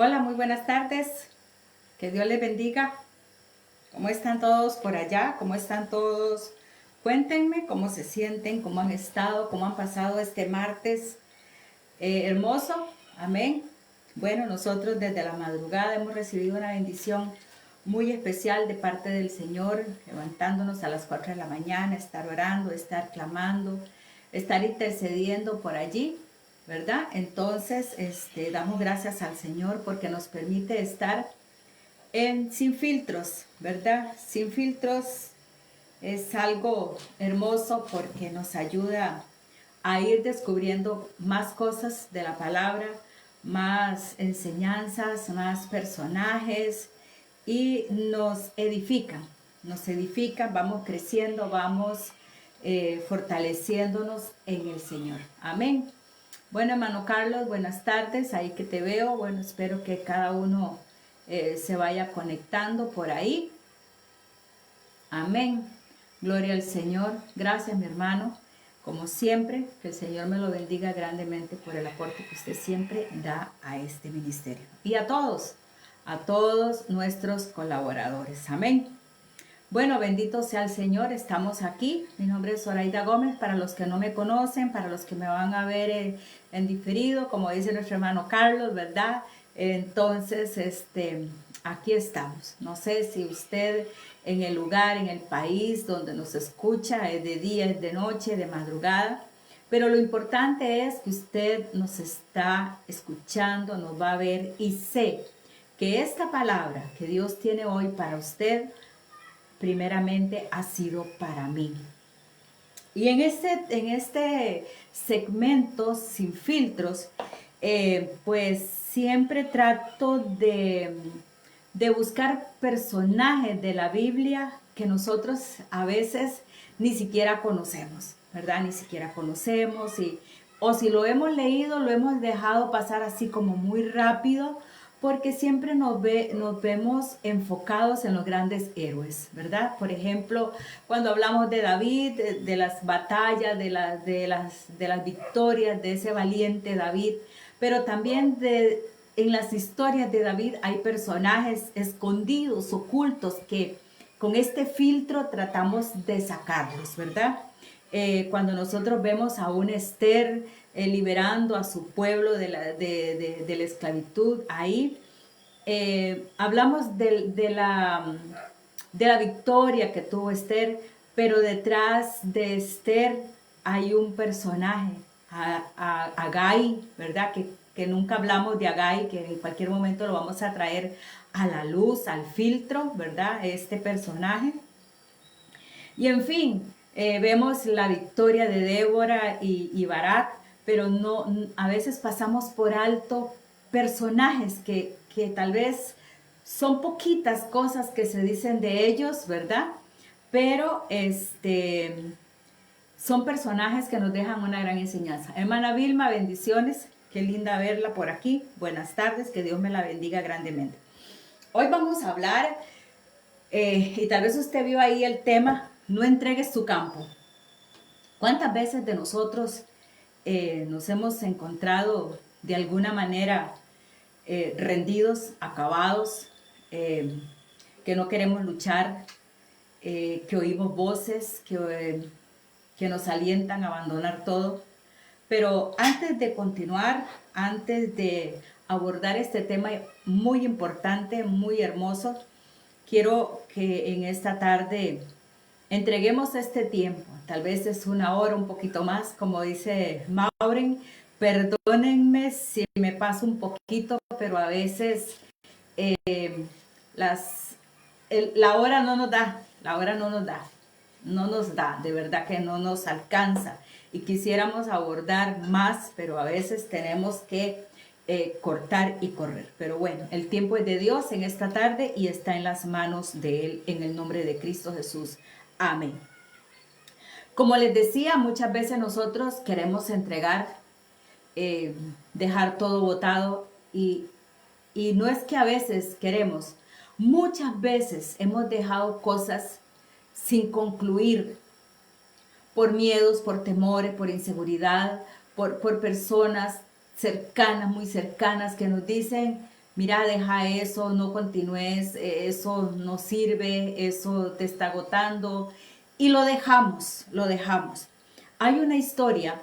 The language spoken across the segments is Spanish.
Hola, muy buenas tardes. Que Dios les bendiga. ¿Cómo están todos por allá? ¿Cómo están todos? Cuéntenme cómo se sienten, cómo han estado, cómo han pasado este martes hermoso. Amén. Bueno, nosotros desde la madrugada hemos recibido una bendición muy especial de parte del Señor, levantándonos a las 4 de la mañana, estar orando, estar clamando, estar intercediendo por allí, ¿verdad? Entonces, damos gracias al Señor porque nos permite estar sin filtros, ¿verdad? Sin filtros es algo hermoso porque nos ayuda a ir descubriendo más cosas de la palabra, más enseñanzas, más personajes y nos edifican, vamos creciendo, vamos fortaleciéndonos en el Señor. Amén. Bueno, hermano Carlos, buenas tardes, ahí que te veo. Bueno, espero que cada uno se vaya conectando por ahí. Amén. Gloria al Señor. Gracias, mi hermano. Como siempre, que el Señor me lo bendiga grandemente por el aporte que usted siempre da a este ministerio. Y a todos nuestros colaboradores. Amén. Bueno, bendito sea el Señor, estamos aquí. Mi nombre es Zoraida Gómez, para los que no me conocen, para los que me van a ver en diferido, como dice nuestro hermano Carlos, ¿verdad? Entonces, aquí estamos. No sé si usted en el lugar, en el país donde nos escucha, es de día, es de noche, de madrugada, pero lo importante es que usted nos está escuchando, nos va a ver y sé que esta palabra que Dios tiene hoy para usted, primeramente ha sido para mí. Y en este segmento sin filtros, pues siempre trato de buscar personajes de la Biblia que nosotros a veces ni siquiera conocemos, ¿verdad? Ni siquiera conocemos o si lo hemos leído, lo hemos dejado pasar así como muy rápido, porque siempre nos vemos enfocados en los grandes héroes, ¿verdad? Por ejemplo, cuando hablamos de David, de las batallas, de las victorias de ese valiente David, pero también en las historias de David hay personajes escondidos, ocultos, que con este filtro tratamos de sacarlos, ¿verdad? Cuando nosotros vemos a una Esther liberando a su pueblo de la esclavitud, ahí hablamos de la victoria que tuvo Esther, pero detrás de Esther hay un personaje, Agai, ¿verdad? Que nunca hablamos de Agai, que en cualquier momento lo vamos a traer a la luz, al filtro, ¿verdad? Este personaje. Y en fin, vemos la victoria de Débora y Barak, pero no, a veces pasamos por alto personajes que tal vez son poquitas cosas que se dicen de ellos, ¿verdad? Pero son personajes que nos dejan una gran enseñanza. Hermana Vilma, bendiciones. Qué linda verla por aquí. Buenas tardes, que Dios me la bendiga grandemente. Hoy vamos a hablar, y tal vez usted vio ahí el tema, no entregues tu campo. ¿Cuántas veces de nosotros nos hemos encontrado de alguna manera rendidos, acabados, que no queremos luchar, que oímos voces que nos alientan a abandonar todo? Pero antes de continuar, antes de abordar este tema muy importante, muy hermoso, quiero que en esta tarde entreguemos este tiempo. Tal vez es una hora, un poquito más, como dice Maureen. Perdónenme si me paso un poquito, pero a veces las, la hora no nos da, no nos da, de verdad que no nos alcanza. Y quisiéramos abordar más, pero a veces tenemos que cortar y correr. Pero bueno, el tiempo es de Dios en esta tarde y está en las manos de Él, en el nombre de Cristo Jesús. Amén. Como les decía, muchas veces nosotros queremos entregar, dejar todo botado y no es que a veces queremos, muchas veces hemos dejado cosas sin concluir por miedos, por temores, por inseguridad, por personas cercanas, muy cercanas, que nos dicen, mira, deja eso, no continúes, eso no sirve, eso te está agotando. Y lo dejamos, lo dejamos. Hay una historia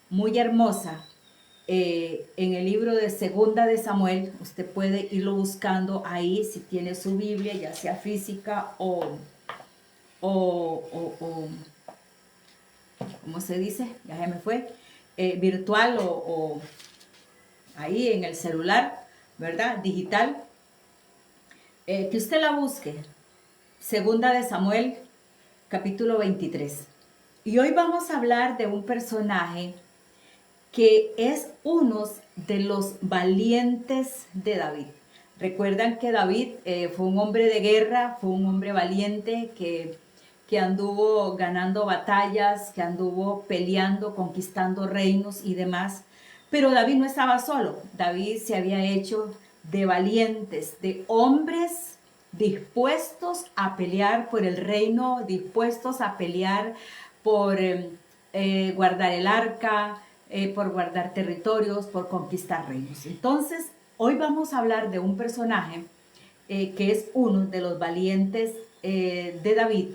muy hermosa en el libro de Segunda de Samuel. Usted puede irlo buscando ahí si tiene su Biblia, ya sea física o ¿cómo se dice? Ya se me fue. Virtual o ahí en el celular, ¿verdad? Digital. Que usted la busque. Segunda de Samuel, capítulo 23. Y hoy vamos a hablar de un personaje que es uno de los valientes de David. Recuerdan que David fue un hombre de guerra, fue un hombre valiente que anduvo ganando batallas, que anduvo peleando, conquistando reinos y demás. Pero David no estaba solo. David se había hecho de valientes, de hombres dispuestos a pelear por el reino, dispuestos a pelear por guardar el arca, por guardar territorios, por conquistar reinos. Entonces, hoy vamos a hablar de un personaje que es uno de los valientes de David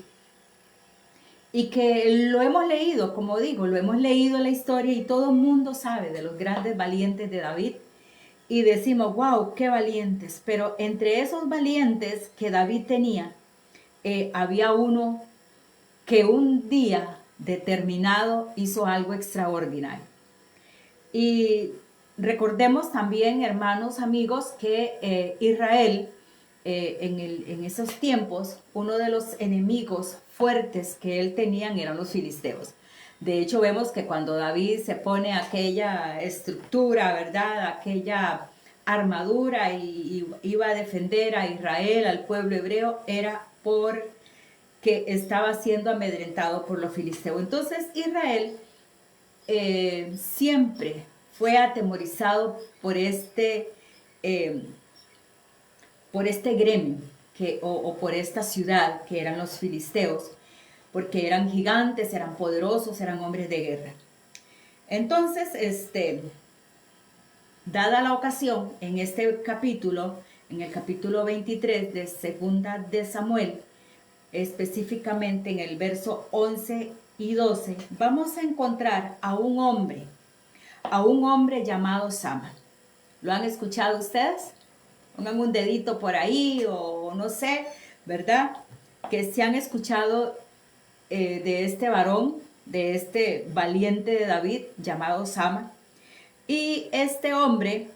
y que lo hemos leído, como digo, lo hemos leído en la historia y todo el mundo sabe de los grandes valientes de David y decimos, wow, qué valientes. Pero entre esos valientes que David tenía, había uno que un día determinado hizo algo extraordinario. Y recordemos también, hermanos, amigos, que Israel, en esos tiempos, uno de los enemigos fuertes que él tenía eran los filisteos. De hecho, vemos que cuando David se pone aquella estructura, ¿verdad? Aquella armadura y iba a defender a Israel, al pueblo hebreo, era porque estaba siendo amedrentado por los filisteos. Entonces, Israel siempre fue atemorizado eh, por este gremio o por esta ciudad que eran los filisteos, porque eran gigantes, eran poderosos, eran hombres de guerra. Entonces, dada la ocasión, en este capítulo, en el capítulo 23 de Segunda de Samuel, específicamente en el verso 11 y 12, vamos a encontrar a un hombre llamado Sama. ¿Lo han escuchado ustedes? Pongan un dedito por ahí o no sé, ¿verdad? Que se han escuchado de este varón, de este valiente de David llamado Sama. Y este hombre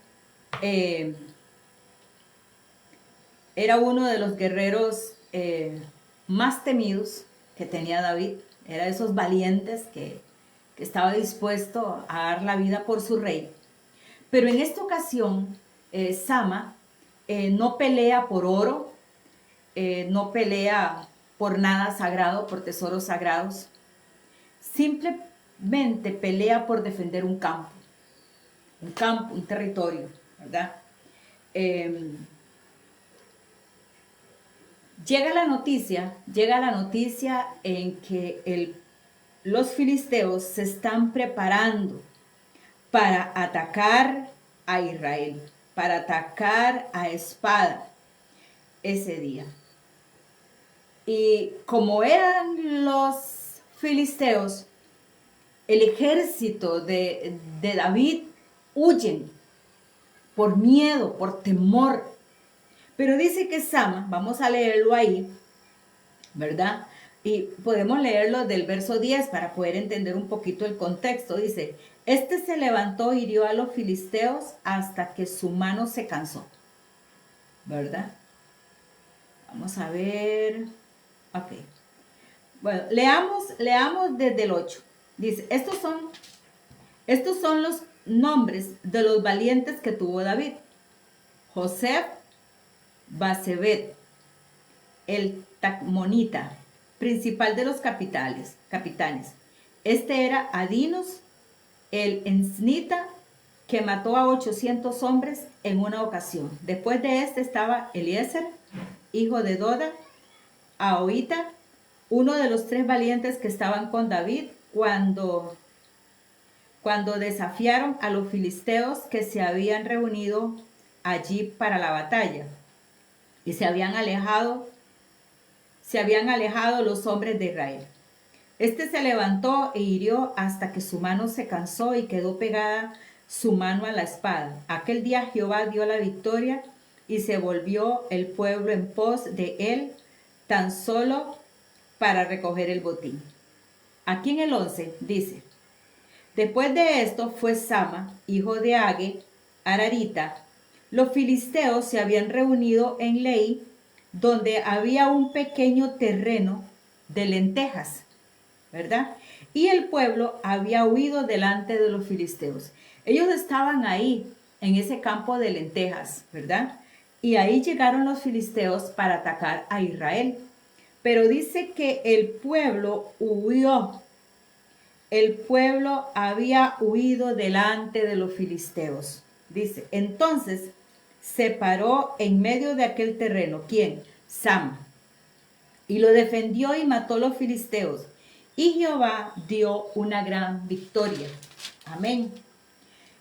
era uno de los guerreros más temidos que tenía David. Era de esos valientes que estaba dispuesto a dar la vida por su rey. Pero en esta ocasión, Sama no pelea por oro, no pelea por nada sagrado, por tesoros sagrados. Simplemente pelea por defender un campo, un territorio, ¿verdad? Llega la noticia en que los filisteos se están preparando para atacar a Israel, para atacar a espada ese día. Y como eran los filisteos, el ejército de David huyen por miedo, por temor. Pero dice que Sama, vamos a leerlo ahí, ¿verdad? Y podemos leerlo del verso 10 para poder entender un poquito el contexto. Dice, este se levantó y hirió a los filisteos hasta que su mano se cansó, ¿verdad? Vamos a ver. Ok. Bueno, leamos desde el 8. Dice, estos son los nombres de los valientes que tuvo David. José, Basebet, el Tacmonita, principal de los capitanes. Este era Adinos, el Ensnita, que mató a 800 hombres en una ocasión. Después de este estaba Eliezer, hijo de Doda, Ahoita, uno de los 3 valientes que estaban con David cuando desafiaron a los filisteos que se habían reunido allí para la batalla. Y se habían alejado los hombres de Israel. Este se levantó e hirió hasta que su mano se cansó y quedó pegada su mano a la espada. Aquel día Jehová dio la victoria y se volvió el pueblo en pos de él, tan solo para recoger el botín. Aquí en el 11 dice: después de esto fue Sama, hijo de Age, Ararita. Los filisteos se habían reunido en Lei, donde había un pequeño terreno de lentejas, ¿verdad? Y el pueblo había huido delante de los filisteos. Ellos estaban ahí, en ese campo de lentejas, ¿verdad? Y ahí llegaron los filisteos para atacar a Israel. Pero dice que el pueblo huyó. El pueblo había huido delante de los filisteos. Dice, entonces se paró en medio de aquel terreno. ¿Quién? Sama. Y lo defendió y mató a los filisteos. Y Jehová dio una gran victoria. Amén.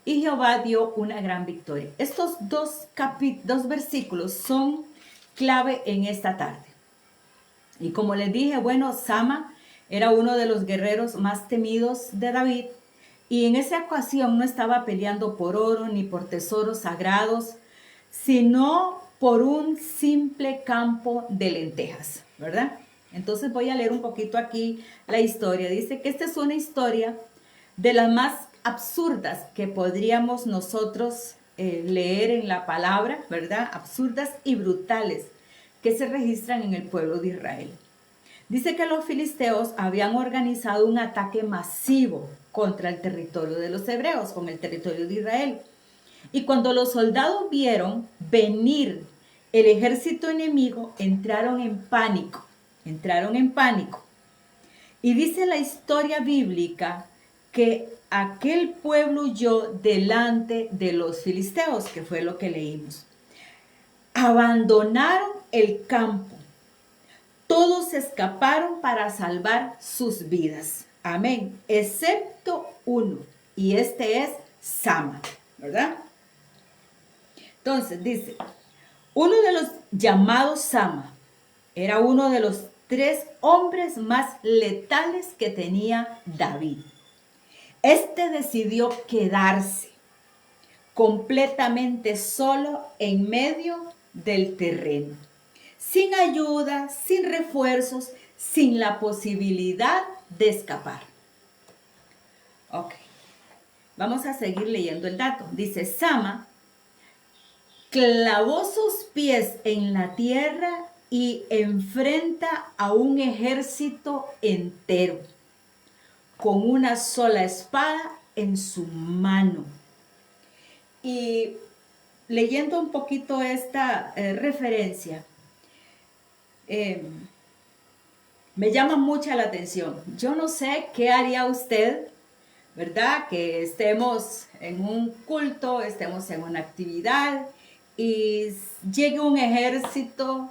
Y Jehová dio una gran victoria. Estos dos versículos son clave en esta tarde. Y como les dije, bueno, Sama era uno de los guerreros más temidos de David. Y en esa ocasión no estaba peleando por oro ni por tesoros sagrados, sino por un simple campo de lentejas, ¿verdad? Entonces voy a leer un poquito aquí la historia. Dice que esta es una historia de las más absurdas que podríamos nosotros leer en la palabra, ¿verdad? Absurdas y brutales que se registran en el pueblo de Israel. Dice que los filisteos habían organizado un ataque masivo contra el territorio de los hebreos, con el territorio de Israel. Y cuando los soldados vieron venir el ejército enemigo, entraron en pánico. Y dice la historia bíblica que aquel pueblo huyó delante de los filisteos, que fue lo que leímos. Abandonaron el campo. Todos escaparon para salvar sus vidas. Amén. Excepto uno. Y este es Sama, ¿verdad? Entonces dice, uno de los llamados Sama era uno de los 3 hombres más letales que tenía David. Este decidió quedarse completamente solo en medio del terreno, sin ayuda, sin refuerzos, sin la posibilidad de escapar. Ok, vamos a seguir leyendo el dato. Dice, Sama clavó sus pies en la tierra y enfrenta a un ejército entero, con una sola espada en su mano. Y leyendo un poquito esta referencia, me llama mucha la atención. Yo no sé qué haría usted, ¿verdad? Que estemos en un culto, estemos en una actividad y llegue un ejército,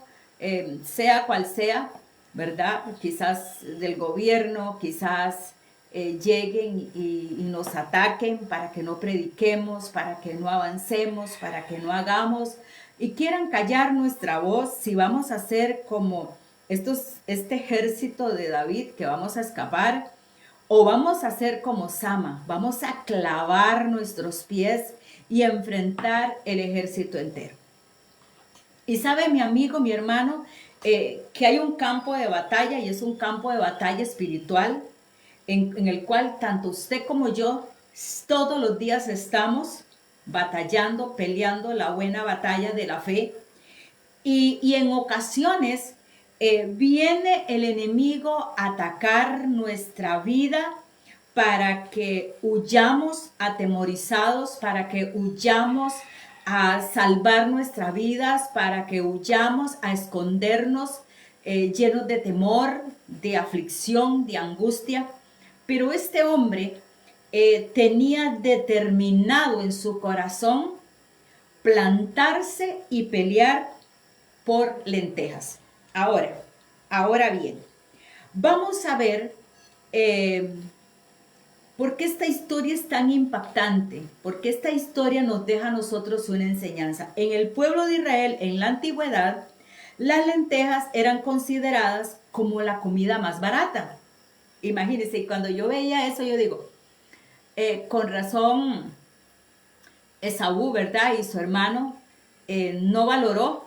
sea cual sea, ¿verdad? Quizás del gobierno, quizás lleguen y nos ataquen para que no prediquemos, para que no avancemos, para que no hagamos y quieran callar nuestra voz. Si vamos a hacer como este ejército de David, que vamos a escapar, o vamos a hacer como Sama, vamos a clavar nuestros pies y enfrentar el ejército entero. Y sabe, mi amigo, mi hermano, que hay un campo de batalla, y es un campo de batalla espiritual en el cual tanto usted como yo todos los días estamos batallando, peleando la buena batalla de la fe. Y en ocasiones viene el enemigo a atacar nuestra vida para que huyamos atemorizados, para que huyamos a salvar nuestras vidas, para que huyamos a escondernos llenos de temor, de aflicción, de angustia. Pero este hombre tenía determinado en su corazón plantarse y pelear por lentejas. Ahora bien, vamos a ver ¿Por qué esta historia es tan impactante? Porque esta historia nos deja a nosotros una enseñanza. En el pueblo de Israel, en la antigüedad, las lentejas eran consideradas como la comida más barata. Imagínense, cuando yo veía eso, yo digo, con razón, Esaú, ¿verdad? Y su hermano no valoró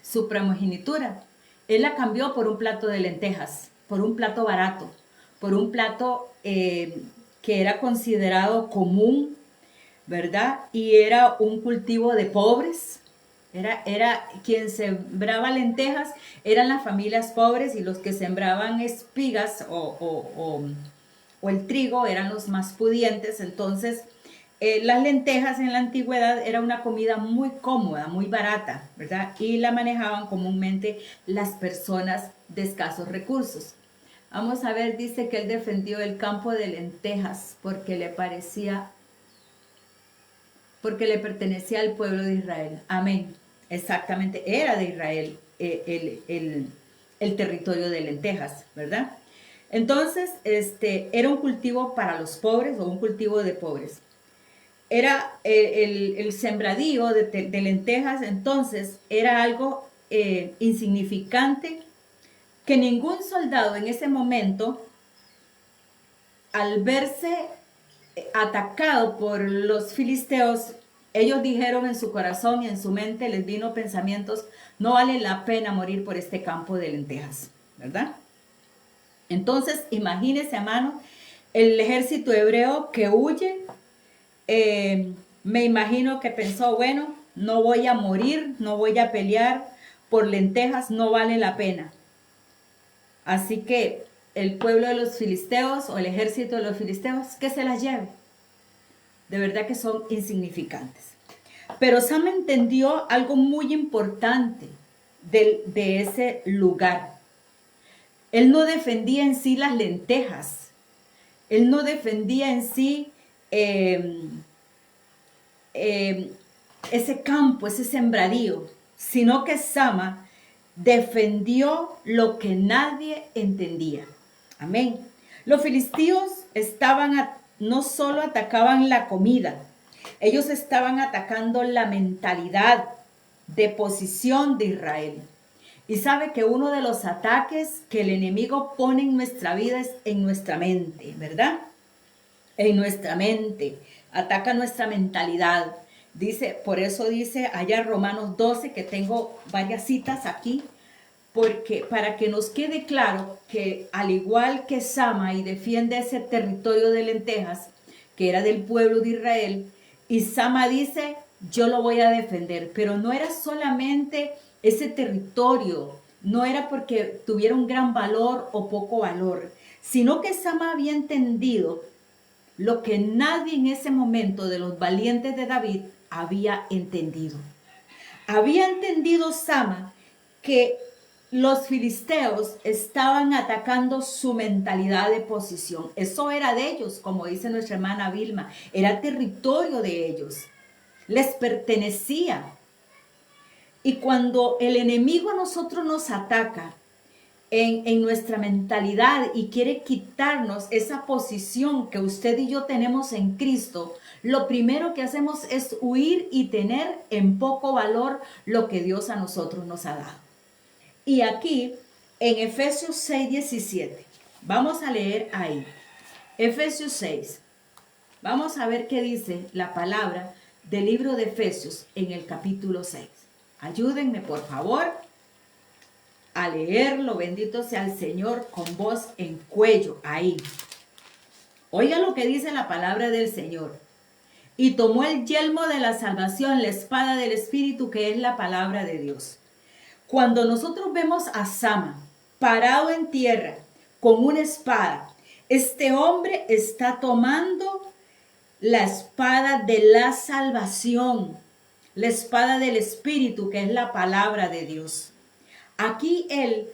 su primogenitura. Él la cambió por un plato de lentejas, por un plato barato, por un plato que era considerado común, ¿verdad? Y era un cultivo de pobres. Era quien sembraba lentejas, eran las familias pobres, y los que sembraban espigas o el trigo eran los más pudientes. Entonces, las lentejas en la antigüedad era una comida muy cómoda, muy barata, ¿verdad? Y la manejaban comúnmente las personas de escasos recursos. Vamos a ver, dice que él defendió el campo de lentejas porque le pertenecía al pueblo de Israel. Amén. Exactamente, era de Israel el territorio de lentejas, ¿verdad? Entonces, era un cultivo para los pobres o un cultivo de pobres. Era el sembradío de lentejas, entonces era algo insignificante, que ningún soldado en ese momento, al verse atacado por los filisteos, ellos dijeron en su corazón y en su mente, les vino pensamientos: no vale la pena morir por este campo de lentejas, ¿verdad? Entonces, imagínense, hermano, el ejército hebreo que huye. Me imagino que pensó, bueno, no voy a morir, no voy a pelear por lentejas, no vale la pena. Así que el pueblo de los filisteos o el ejército de los filisteos, que se las lleve. De verdad que son insignificantes. Pero Sam entendió algo muy importante de ese lugar. Él no defendía en sí las lentejas. Él no defendía en sí ese campo, ese sembradío, sino que Sama defendió lo que nadie entendía. Amén. Los filisteos no solo atacaban la comida, ellos estaban atacando la mentalidad de posición de Israel. Y sabe que uno de los ataques que el enemigo pone en nuestra vida es en nuestra mente, ¿verdad? En nuestra mente. Ataca nuestra mentalidad. Dice, por eso dice allá Romanos 12, que tengo varias citas aquí, porque para que nos quede claro que al igual que Sama y defiende ese territorio de lentejas, que era del pueblo de Israel, y Sama dice, yo lo voy a defender, pero no era solamente ese territorio, no era porque tuviera un gran valor o poco valor, sino que Sama había entendido lo que nadie en ese momento de los valientes de David había entendido. Había entendido Sama que los filisteos estaban atacando su mentalidad de posición. Eso era de ellos, como dice nuestra hermana Vilma, era territorio de ellos, les pertenecía. Y cuando el enemigo a nosotros nos ataca en nuestra mentalidad y quiere quitarnos esa posición que usted y yo tenemos en Cristo, lo primero que hacemos es huir y tener en poco valor lo que Dios a nosotros nos ha dado. Y aquí en Efesios 6:17, vamos a leer ahí, Efesios 6, vamos a ver qué dice la palabra del libro de Efesios en el capítulo 6. Ayúdenme por favor a leerlo, bendito sea el Señor, con voz en cuello, ahí. Oiga lo que dice la palabra del Señor. Y tomó el yelmo de la salvación, la espada del Espíritu, que es la palabra de Dios. Cuando nosotros vemos a Sama parado en tierra con una espada, este hombre está tomando la espada de la salvación, la espada del Espíritu, que es la palabra de Dios. Aquí él,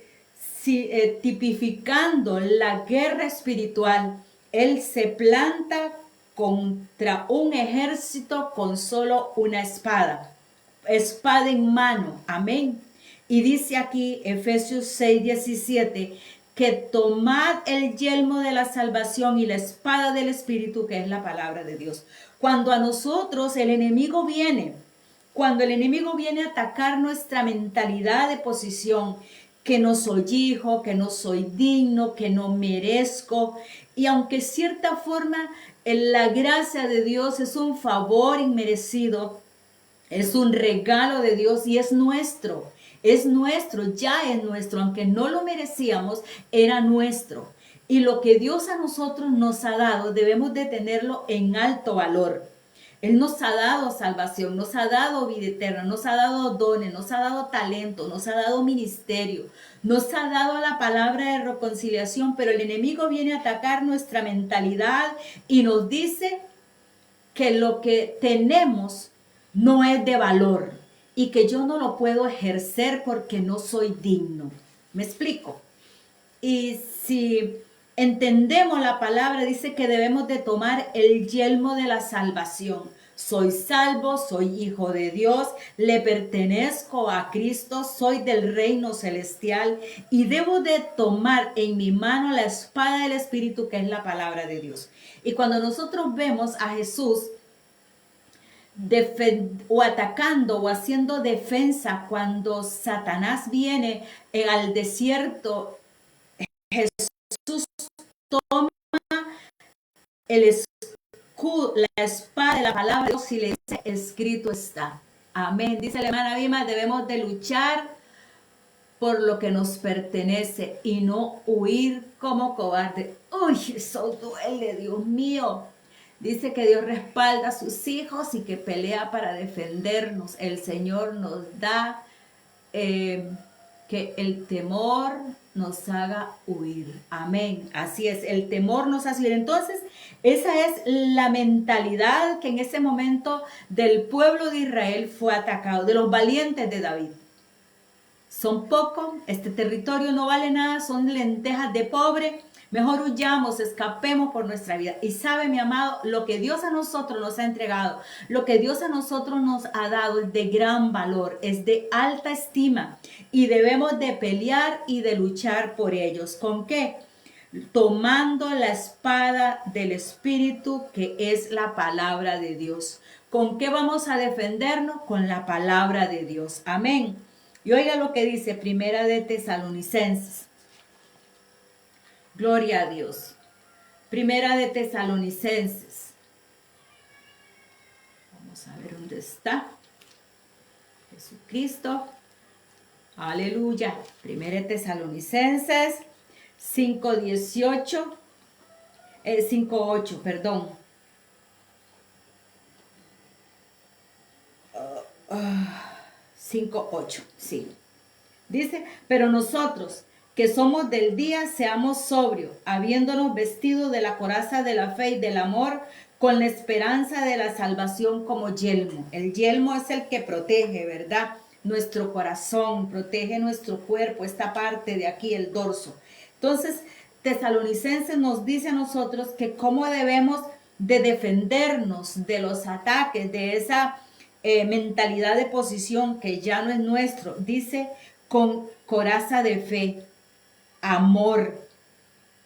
tipificando la guerra espiritual, él se planta contra un ejército con solo una espada en mano. Amén. Y dice aquí Efesios 6:17, que tomad el yelmo de la salvación y la espada del Espíritu, que es la palabra de Dios. Cuando a nosotros el enemigo viene, cuando el enemigo viene a atacar nuestra mentalidad de posición, que no soy hijo, que no soy digno, que no merezco, y aunque cierta forma la gracia de Dios es un favor inmerecido, es un regalo de Dios y es nuestro, ya es nuestro, aunque no lo merecíamos, era nuestro. Y lo que Dios a nosotros nos ha dado, debemos de tenerlo en alto valor. Él nos ha dado salvación, nos ha dado vida eterna, nos ha dado dones, nos ha dado talento, nos ha dado ministerio, nos ha dado la palabra de reconciliación, pero el enemigo viene a atacar nuestra mentalidad y nos dice que lo que tenemos no es de valor y que yo no lo puedo ejercer porque no soy digno. ¿Me explico? Y si entendemos la palabra, dice que debemos de tomar el yelmo de la salvación. Soy salvo, soy hijo de Dios, le pertenezco a Cristo, soy del reino celestial y debo de tomar en mi mano la espada del Espíritu, que es la palabra de Dios. Y cuando nosotros vemos a Jesús o atacando o haciendo defensa cuando Satanás viene al desierto, Jesús toma el escudo, la espada de la palabra de Dios y le dice, escrito está. Amén. Dice la hermana Vima, debemos de luchar por lo que nos pertenece y no huir como cobarde. Uy, eso duele, Dios mío. Dice que Dios respalda a sus hijos y que pelea para defendernos. El Señor nos da que el temor nos haga huir. Amén. Así es, el temor nos hace huir. Entonces, esa es la mentalidad que en ese momento del pueblo de Israel fue atacado, de los valientes de David. Son pocos, este territorio no vale nada, son lentejas de pobre. Mejor huyamos, escapemos por nuestra vida. Y sabe, mi amado, lo que Dios a nosotros nos ha entregado, lo que Dios a nosotros nos ha dado es de gran valor, es de alta estima. Y debemos de pelear y de luchar por ellos. ¿Con qué? Tomando la espada del Espíritu, que es la palabra de Dios. ¿Con qué vamos a defendernos? Con la palabra de Dios. Amén. Y oiga lo que dice Primera de Tesalonicenses. Gloria a Dios. Primera de Tesalonicenses. Vamos a ver dónde está. Jesucristo. Aleluya. Primera de Tesalonicenses 5:18. 5:8, perdón. 5:8, sí. Dice, pero nosotros que somos del día, seamos sobrios, habiéndonos vestido de la coraza de la fe y del amor, con la esperanza de la salvación como yelmo. El yelmo es el que protege, ¿verdad? Nuestro corazón, protege nuestro cuerpo, esta parte de aquí, el dorso. Entonces, Tesalonicenses nos dice a nosotros que cómo debemos de defendernos de los ataques, de esa mentalidad de posición que ya no es nuestro. Dice, con coraza de fe, amor,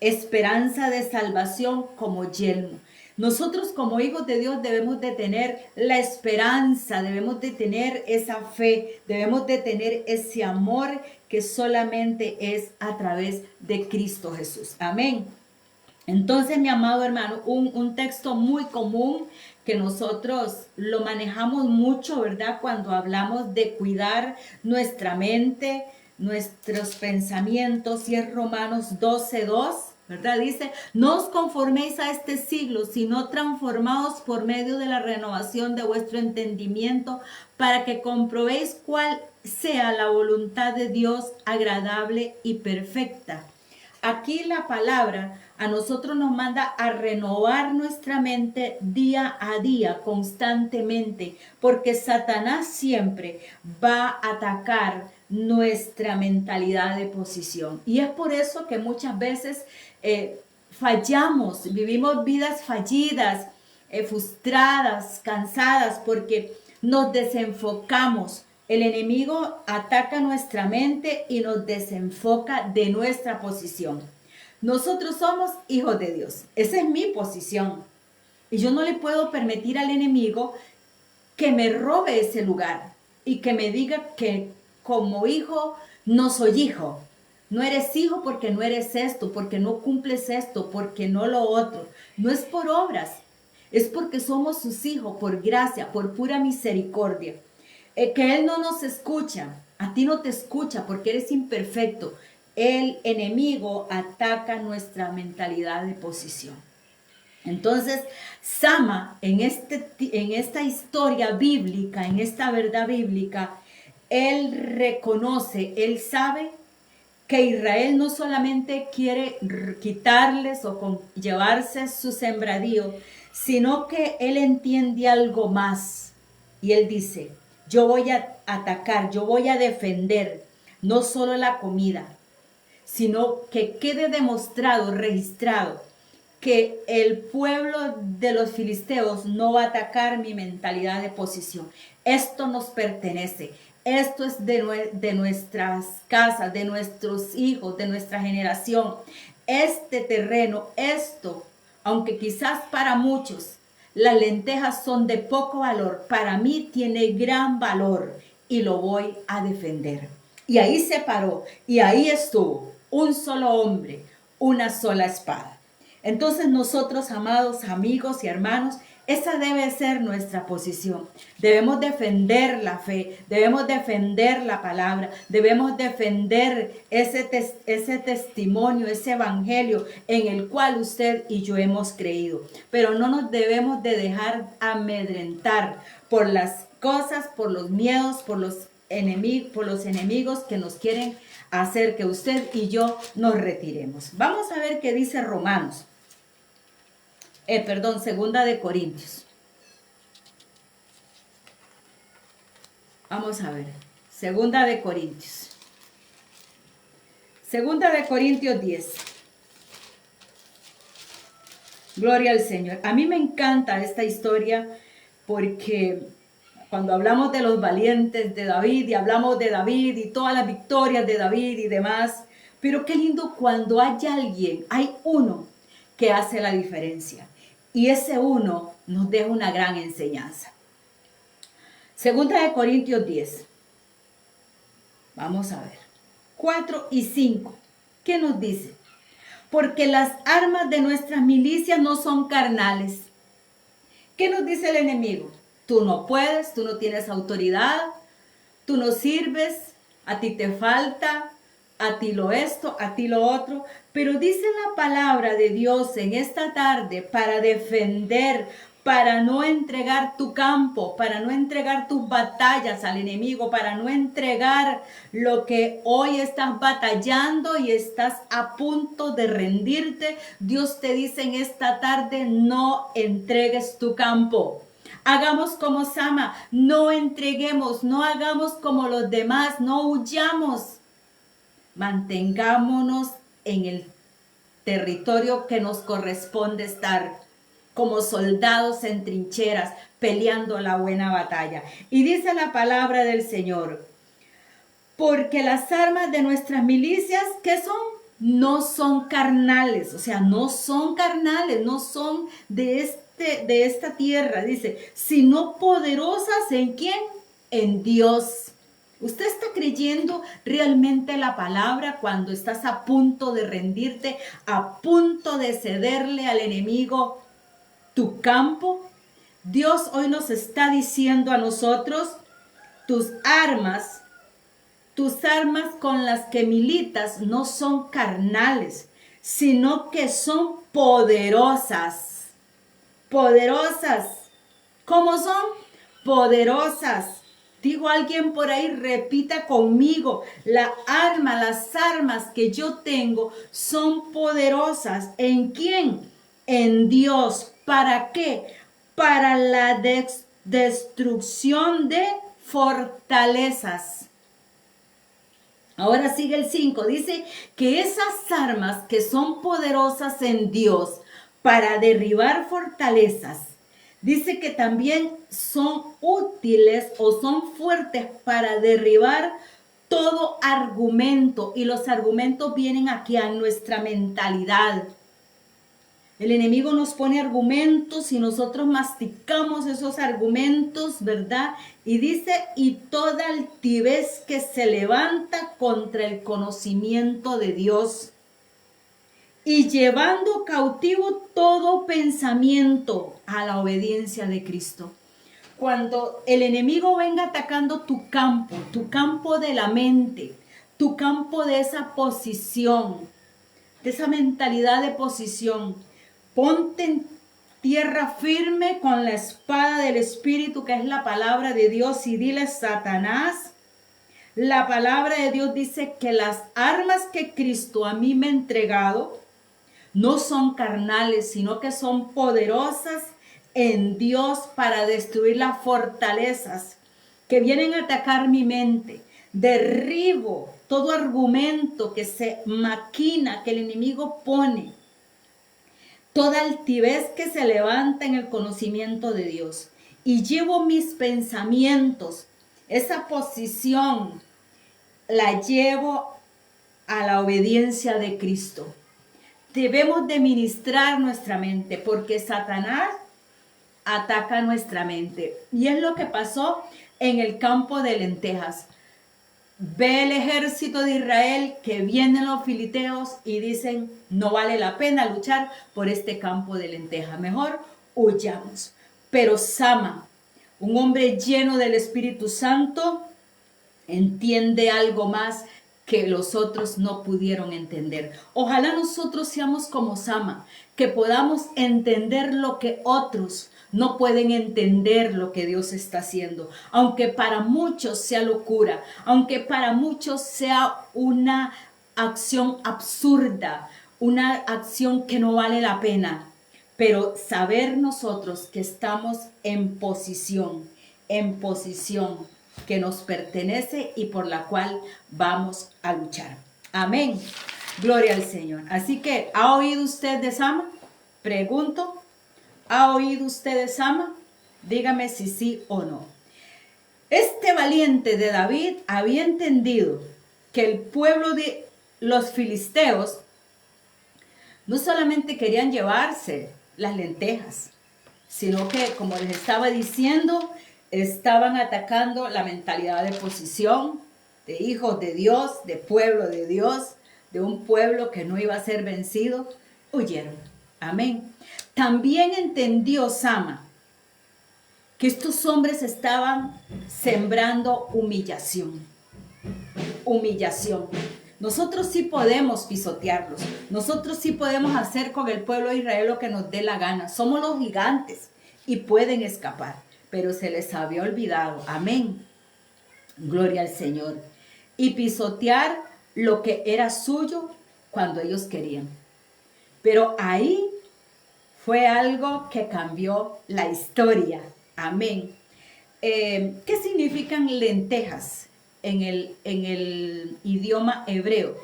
esperanza de salvación como yelmo. Nosotros como hijos de Dios debemos de tener la esperanza, debemos de tener esa fe, debemos de tener ese amor que solamente es a través de Cristo Jesús. Amén. Entonces, mi amado hermano, un texto muy común que nosotros lo manejamos mucho, ¿verdad? Cuando hablamos de cuidar nuestra mente, nuestros pensamientos, y es Romanos 12:2, ¿verdad? Dice, no os conforméis a este siglo, sino transformaos por medio de la renovación de vuestro entendimiento, para que comprobéis cuál sea la voluntad de Dios agradable y perfecta. Aquí la palabra a nosotros nos manda a renovar nuestra mente día a día, constantemente, porque Satanás siempre va a atacar nuestra mentalidad de posición. Y es por eso que muchas veces fallamos, vivimos vidas fallidas, frustradas, cansadas, porque nos desenfocamos El enemigo ataca nuestra mente y nos desenfoca de nuestra posición. Nosotros somos hijos de Dios. Esa es mi posición. Y yo no le puedo permitir al enemigo que me robe ese lugar y que me diga que como hijo no soy hijo. No eres hijo porque no eres esto, porque no cumples esto, porque no lo otro. No es por obras, es porque somos sus hijos, por gracia, por pura misericordia. Que Él no nos escucha, a ti no te escucha porque eres imperfecto. El enemigo ataca nuestra mentalidad de posición. Entonces, Sama, en esta historia bíblica, en esta verdad bíblica, él reconoce, él sabe que Israel no solamente quiere quitarles o llevarse su sembradío, sino que él entiende algo más. Y él dice, yo voy a atacar, yo voy a defender no solo la comida, sino que quede demostrado, registrado, que el pueblo de los filisteos no va a atacar mi mentalidad de posición. Esto nos pertenece. Esto es de nuestras casas, de nuestros hijos, de nuestra generación. Este terreno, esto, aunque quizás para muchos las lentejas son de poco valor, para mí tiene gran valor y lo voy a defender. Y ahí se paró y ahí estuvo un solo hombre, una sola espada. Entonces nosotros, amados amigos y hermanos, esa debe ser nuestra posición. Debemos defender la fe, debemos defender la palabra, debemos defender ese testimonio, ese evangelio en el cual usted y yo hemos creído. Pero no nos debemos de dejar amedrentar por las cosas, por los miedos, por los enemigos que nos quieren hacer que usted y yo nos retiremos. Vamos a ver qué dice Romanos. Segunda de Corintios. Vamos a ver. Segunda de Corintios. Segunda de Corintios 10. Gloria al Señor. A mí me encanta esta historia porque cuando hablamos de los valientes de David y hablamos de David y todas las victorias de David y demás, pero qué lindo cuando hay alguien, hay uno que hace la diferencia. Y ese uno nos deja una gran enseñanza. Segunda de Corintios 10. Vamos a ver. 4 y 5. ¿Qué nos dice? Porque las armas de nuestras milicias no son carnales. ¿Qué nos dice el enemigo? Tú no puedes, tú no tienes autoridad, tú no sirves, a ti te falta, a ti lo esto, a ti lo otro. Pero dice la palabra de Dios en esta tarde para defender, para no entregar tu campo, para no entregar tus batallas al enemigo, para no entregar lo que hoy estás batallando y estás a punto de rendirte. Dios te dice en esta tarde, no entregues tu campo. Hagamos como Sama, no entreguemos, no hagamos como los demás, no huyamos. Mantengámonos en el territorio que nos corresponde estar, como soldados en trincheras, peleando la buena batalla. Y dice la palabra del Señor, porque las armas de nuestras milicias, ¿qué son? No son carnales, o sea, no son carnales, no son de esta tierra, dice, sino poderosas ¿en quién? En Dios. ¿Usted está creyendo realmente la palabra cuando estás a punto de rendirte, a punto de cederle al enemigo tu campo? Dios hoy nos está diciendo a nosotros, tus armas con las que militas no son carnales, sino que son poderosas. Poderosas. ¿Cómo son? Poderosas. Digo, alguien por ahí, repita conmigo, las armas que yo tengo son poderosas. ¿En quién? En Dios. ¿Para qué? Para la destrucción de fortalezas. Ahora sigue el 5, dice que esas armas que son poderosas en Dios para derribar fortalezas, Dice que también son útiles o son fuertes para derribar todo argumento. Y los argumentos vienen aquí a nuestra mentalidad. El enemigo nos pone argumentos y nosotros masticamos esos argumentos, ¿verdad? Y dice, y toda altivez que se levanta contra el conocimiento de Dios. Y llevando cautivo todo pensamiento a la obediencia de Cristo. Cuando el enemigo venga atacando tu campo de la mente, tu campo de esa posición, de esa mentalidad de posición, ponte en tierra firme con la espada del Espíritu, que es la palabra de Dios, y dile: Satanás, la palabra de Dios dice que las armas que Cristo a mí me ha entregado no son carnales, sino que son poderosas en Dios para destruir las fortalezas que vienen a atacar mi mente. Derribo todo argumento que se maquina, que el enemigo pone, toda altivez que se levanta en el conocimiento de Dios, y llevo mis pensamientos, esa posición la llevo a la obediencia de Cristo. Debemos de ministrar nuestra mente, porque Satanás ataca nuestra mente. Y es lo que pasó en el campo de lentejas. Ve el ejército de Israel que vienen los filisteos y dicen: no vale la pena luchar por este campo de lentejas, mejor huyamos. Pero Sama, un hombre lleno del Espíritu Santo, entiende algo más que los otros no pudieron entender. Ojalá nosotros seamos como Sama, que podamos entender lo que otros no pueden entender, lo que Dios está haciendo. Aunque para muchos sea locura, aunque para muchos sea una acción absurda, una acción que no vale la pena. Pero saber nosotros que estamos en posición que nos pertenece y por la cual vamos a luchar. Amén. Gloria al Señor. Así que, ¿ha oído usted de Sama? Pregunto, ¿ha oído usted de Sama? Dígame si sí o no. Este valiente de David había entendido que el pueblo de los filisteos no solamente querían llevarse las lentejas, sino que, como les estaba diciendo, estaban atacando la mentalidad de posición, de hijos de Dios, de pueblo de Dios, de un pueblo que no iba a ser vencido. Huyeron. Amén. También entendió Sama que estos hombres estaban sembrando humillación. Humillación. Nosotros sí podemos pisotearlos. Nosotros sí podemos hacer con el pueblo de Israel lo que nos dé la gana. Somos los gigantes y pueden escapar. Pero se les había olvidado. Amén. Gloria al Señor. Y pisotear lo que era suyo cuando ellos querían. Pero ahí fue algo que cambió la historia. Amén. ¿Qué significan lentejas en el idioma hebreo?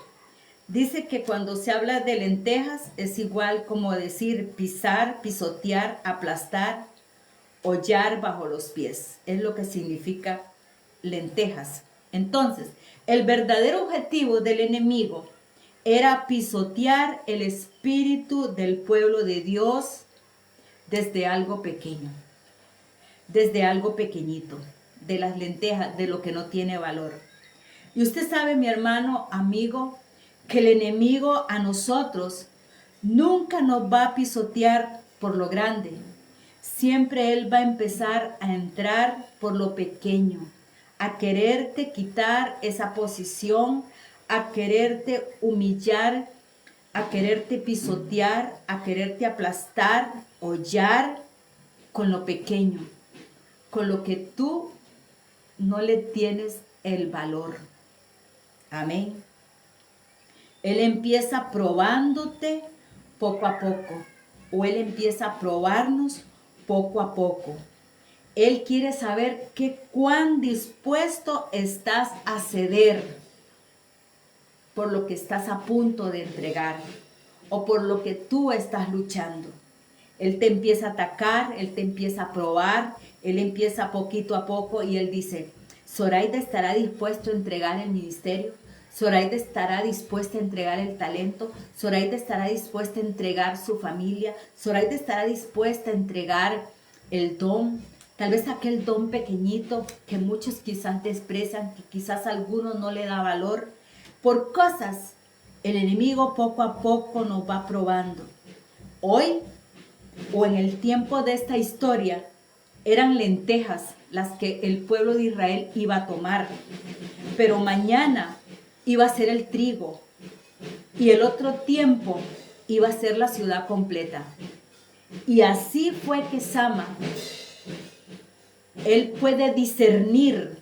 Dice que cuando se habla de lentejas es igual como decir pisar, pisotear, aplastar, hollar bajo los pies. Es lo que significa lentejas. Entonces, el verdadero objetivo del enemigo era pisotear el espíritu del pueblo de Dios desde algo pequeño, desde algo pequeñito, de las lentejas, de lo que no tiene valor. Y usted sabe, mi hermano, amigo, que el enemigo a nosotros nunca nos va a pisotear por lo grande. Siempre él va a empezar a entrar por lo pequeño, a quererte quitar esa posición, a quererte humillar, a quererte pisotear, a quererte aplastar, hollar con lo pequeño, con lo que tú no le tienes el valor. Amén. Él empieza probándote poco a poco, o él empieza a probarnos poco a poco. Él quiere saber cuán dispuesto estás a ceder por lo que estás a punto de entregar o por lo que tú estás luchando. Él te empieza a atacar, Él te empieza a probar, Él empieza poquito a poco y Él dice, Zoraida estará dispuesto a entregar el ministerio, Zoraida estará dispuesta a entregar el talento, Zoraida estará dispuesta a entregar su familia, Zoraida estará dispuesta a entregar el don, tal vez aquel don pequeñito que muchos quizás desprecian, que quizás a algunos no le da valor. Por cosas, el enemigo poco a poco nos va probando. Hoy, o en el tiempo de esta historia, eran lentejas las que el pueblo de Israel iba a tomar. Pero mañana iba a ser el trigo. Y el otro tiempo iba a ser la ciudad completa. Y así fue que Sama, él puede discernir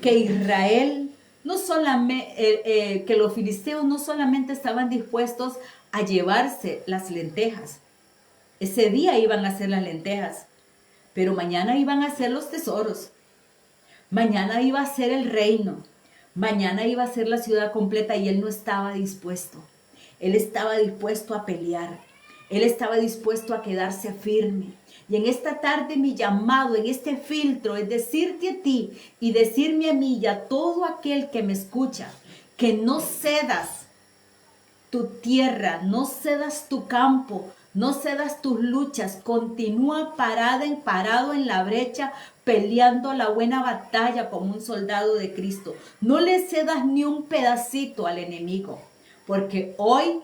que Israel, no solamente, que los filisteos no solamente estaban dispuestos a llevarse las lentejas. Ese día iban a hacer las lentejas, pero mañana iban a ser los tesoros. Mañana iba a ser el reino. Mañana iba a ser la ciudad completa y él no estaba dispuesto. Él estaba dispuesto a pelear. Él estaba dispuesto a quedarse firme. Y en esta tarde mi llamado, en este filtro, es decirte a ti y decirme a mí y a todo aquel que me escucha, que no cedas tu tierra, no cedas tu campo, no cedas tus luchas, continúa parado en la brecha, peleando la buena batalla como un soldado de Cristo. No le cedas ni un pedacito al enemigo, porque hoy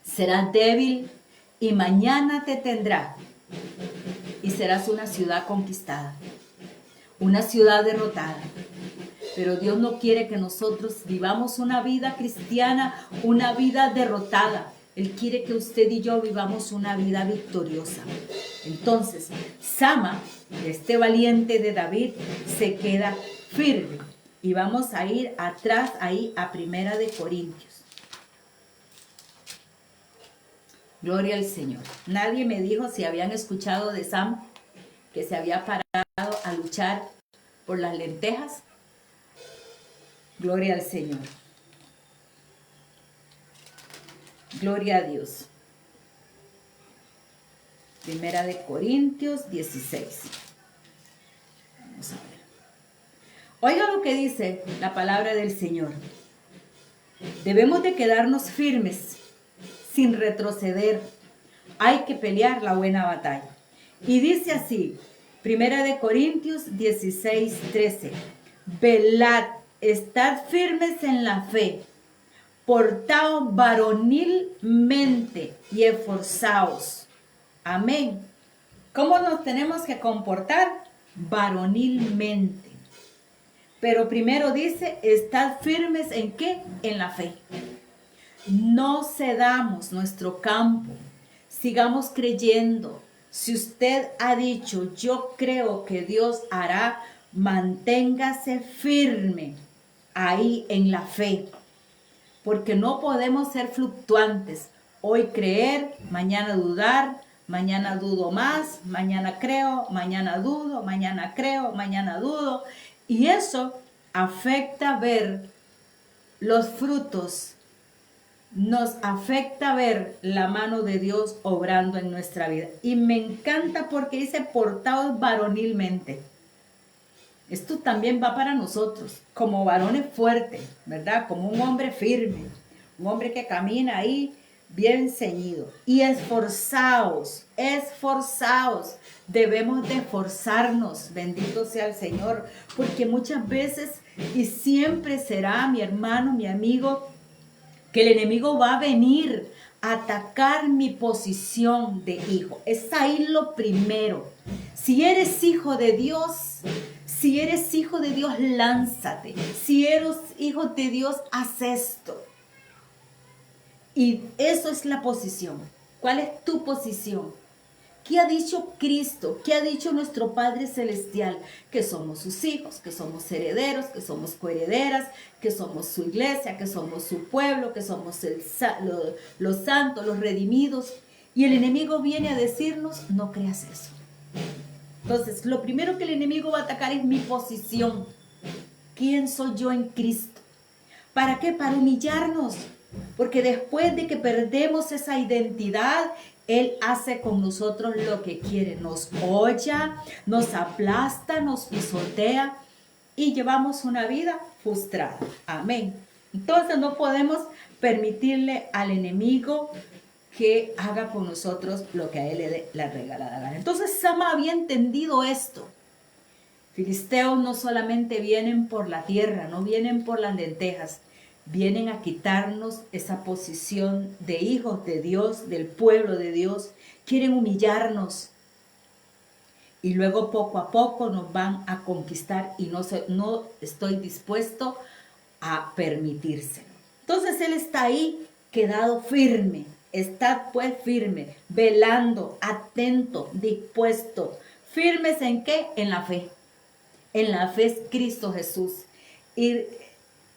serás débil y mañana te tendrá y serás una ciudad conquistada, una ciudad derrotada. Pero Dios no quiere que nosotros vivamos una vida cristiana, una vida derrotada. Él quiere que usted y yo vivamos una vida victoriosa. Entonces, Sama, este valiente de David, se queda firme. Y vamos a ir atrás ahí a Primera de Corintios. Gloria al Señor. Nadie me dijo si habían escuchado de Sam que se había parado a luchar por las lentejas. Gloria al Señor. Gloria a Dios. Primera de Corintios 16. Vamos a ver. Oiga lo que dice la palabra del Señor. Debemos de quedarnos firmes, sin retroceder. Hay que pelear la buena batalla. Y dice así, Primera de Corintios 16, 13. Velad, estad firmes en la fe, portaos varonilmente y esforzaos. Amén. ¿Cómo nos tenemos que comportar? Varonilmente. Pero primero dice, estad firmes ¿en qué? En la fe. No cedamos nuestro campo, sigamos creyendo. Si usted ha dicho, yo creo que Dios hará, manténgase firme ahí en la fe, porque no podemos ser fluctuantes. Hoy creer, mañana dudar, mañana dudo más, mañana creo, mañana dudo, mañana creo, mañana dudo. Y eso afecta ver los frutos, nos afecta ver la mano de Dios obrando en nuestra vida. Y me encanta porque dice portaos varonilmente. Esto también va para nosotros, como varones fuertes, ¿verdad? Como un hombre firme, un hombre que camina ahí bien ceñido. Y esforzaos, esforzaos. Debemos de esforzarnos, bendito sea el Señor, porque muchas veces y siempre será, mi hermano, mi amigo, que el enemigo va a venir a atacar mi posición de hijo. Es ahí lo primero. Si eres hijo de Dios, lánzate. Si eres hijo de Dios, haz esto. Y eso es la posición. ¿Cuál es tu posición? ¿Qué ha dicho Cristo? ¿Qué ha dicho nuestro Padre Celestial? Que somos sus hijos, que somos herederos, que somos coherederas, que somos su iglesia, que somos su pueblo, que somos los santos, los redimidos. Y el enemigo viene a decirnos, no creas eso. Entonces, lo primero que el enemigo va a atacar es mi posición. ¿Quién soy yo en Cristo? ¿Para qué? Para humillarnos. Porque después de que perdemos esa identidad, Él hace con nosotros lo que quiere. Nos holla, nos aplasta, nos pisotea y llevamos una vida frustrada. Amén. Entonces no podemos permitirle al enemigo que haga con nosotros lo que a él le dé la regalada gana. Entonces Sama había entendido esto. Filisteos no solamente vienen por la tierra, no vienen por las lentejas, vienen a quitarnos esa posición de hijos de Dios, del pueblo de Dios. Quieren humillarnos y luego poco a poco nos van a conquistar y no estoy dispuesto a permitírselo. Entonces él está ahí quedado firme. Estad pues firme, velando, atento, dispuesto. ¿Firmes en qué? En la fe. En la fe es Cristo Jesús. Y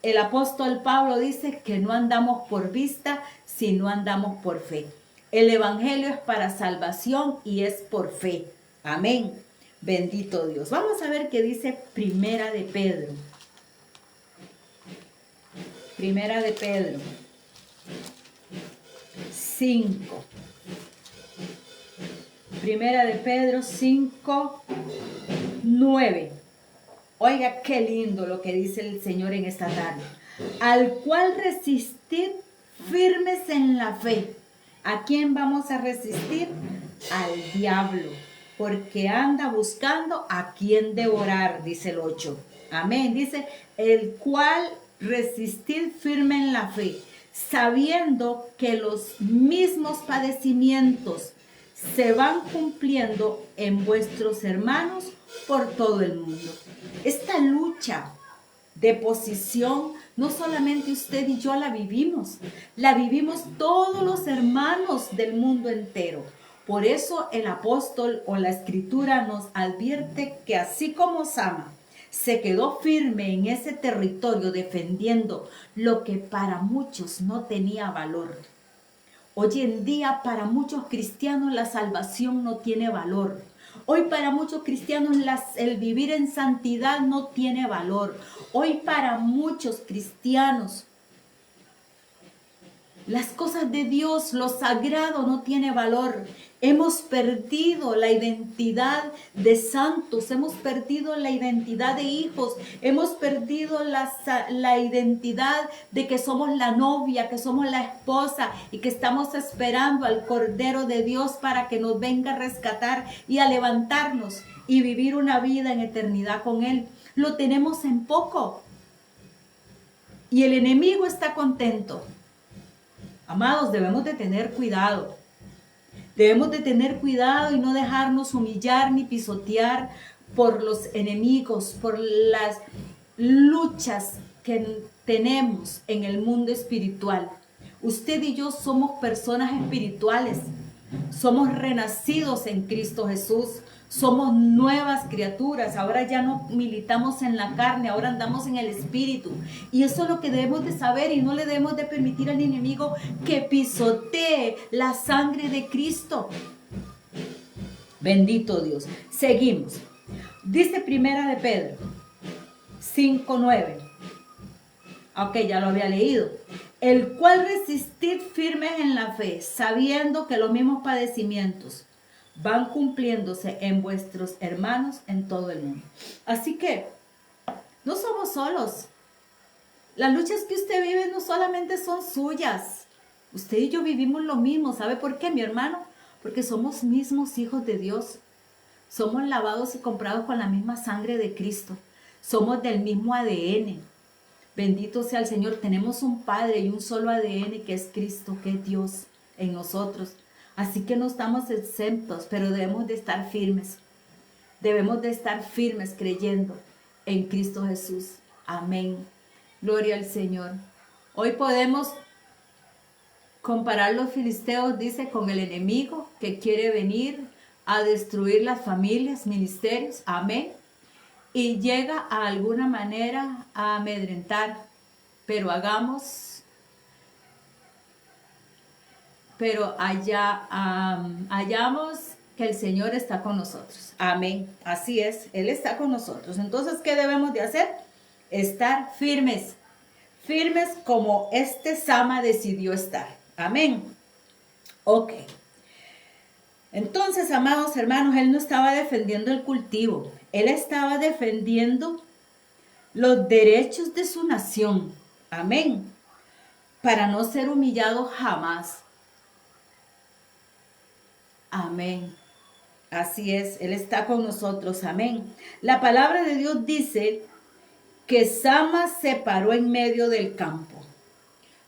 el apóstol Pablo dice que no andamos por vista, sino andamos por fe. El evangelio es para salvación y es por fe. Amén. Bendito Dios. Vamos a ver qué dice Primera de Pedro. Primera de Pedro 5. Primera de Pedro 5, 9. Oiga, qué lindo lo que dice el Señor en esta tarde. Al cual resistid firmes en la fe. ¿A quién vamos a resistir? Al diablo, porque anda buscando a quien devorar, dice el 8. Amén. Dice, el cual resistid firme en la fe, sabiendo que los mismos padecimientos se van cumpliendo en vuestros hermanos por todo el mundo. Esta lucha de posición, no solamente usted y yo la vivimos todos los hermanos del mundo entero. Por eso el apóstol o la escritura nos advierte que así como Sama se quedó firme en ese territorio defendiendo lo que para muchos no tenía valor. Hoy en día para muchos cristianos la salvación no tiene valor. Hoy para muchos cristianos el vivir en santidad no tiene valor. Hoy para muchos cristianos las cosas de Dios, lo sagrado no tiene valor. Hemos perdido la identidad de santos, hemos perdido la identidad de hijos, hemos perdido la identidad de que somos la novia, que somos la esposa y que estamos esperando al Cordero de Dios para que nos venga a rescatar y a levantarnos y vivir una vida en eternidad con Él. Lo tenemos en poco y el enemigo está contento. Amados, debemos de tener cuidado. Debemos de tener cuidado y no dejarnos humillar ni pisotear por los enemigos, por las luchas que tenemos en el mundo espiritual. Usted y yo somos personas espirituales. Somos renacidos en Cristo Jesús. Somos nuevas criaturas. Ahora ya no militamos en la carne, ahora andamos en el espíritu. Y eso es lo que debemos de saber y no le debemos de permitir al enemigo que pisotee la sangre de Cristo. Bendito Dios. Seguimos. Dice Primera de Pedro 5:9. Ok, ya lo había leído. El cual resistid firmes en la fe, sabiendo que los mismos padecimientos van cumpliéndose en vuestros hermanos en todo el mundo. Así que no somos solos. Las luchas que usted vive no solamente son suyas. Usted y yo vivimos lo mismo. ¿Sabe por qué, mi hermano? Porque somos mismos hijos de Dios. Somos lavados y comprados con la misma sangre de Cristo. Somos del mismo ADN. Bendito sea el Señor. Tenemos un Padre y un solo ADN que es Cristo, que es Dios en nosotros. Así que no estamos exentos, pero debemos de estar firmes. Debemos de estar firmes creyendo en Cristo Jesús. Amén. Gloria al Señor. Hoy podemos comparar los filisteos, dice, con el enemigo que quiere venir a destruir las familias, ministerios. Amén. Y llega a alguna manera a amedrentar. Pero hallamos que el Señor está con nosotros. Amén. Así es, Él está con nosotros. Entonces, ¿qué debemos de hacer? Estar firmes. Firmes como este Sama decidió estar. Amén. Ok. Entonces, amados hermanos, él no estaba defendiendo el cultivo, él estaba defendiendo los derechos de su nación. Amén. Para no ser humillado jamás. Amén. Así es, él está con nosotros. Amén. La palabra de Dios dice que Sama se paró en medio del campo,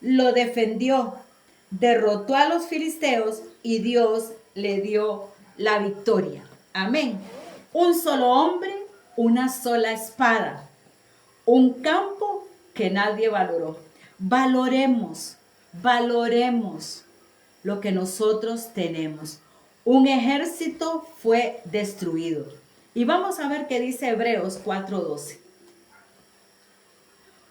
lo defendió, derrotó a los filisteos y Dios le dio la victoria. Amén. Un solo hombre, una sola espada, un campo que nadie valoró. Valoremos lo que nosotros tenemos. Un ejército fue destruido. Y vamos a ver qué dice Hebreos 4:12.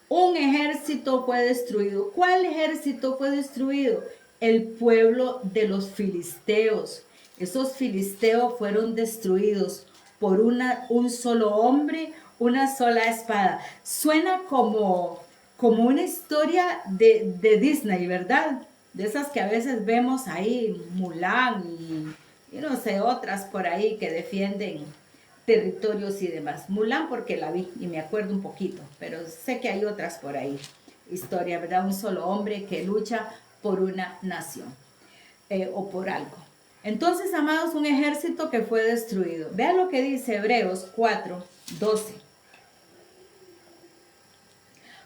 Un ejército fue destruido. ¿Cuál ejército fue destruido? El pueblo de los filisteos. Esos filisteos fueron destruidos por un solo hombre, una sola espada. Suena como una historia de Disney, ¿verdad? De esas que a veces vemos ahí, Mulan y no sé, otras por ahí que defienden territorios y demás. Mulan porque la vi y me acuerdo un poquito, pero sé que hay otras por ahí. Historia, ¿verdad? Un solo hombre que lucha por una nación o por algo. Entonces, amados, un ejército que fue destruido. Vean lo que dice Hebreos 4:12.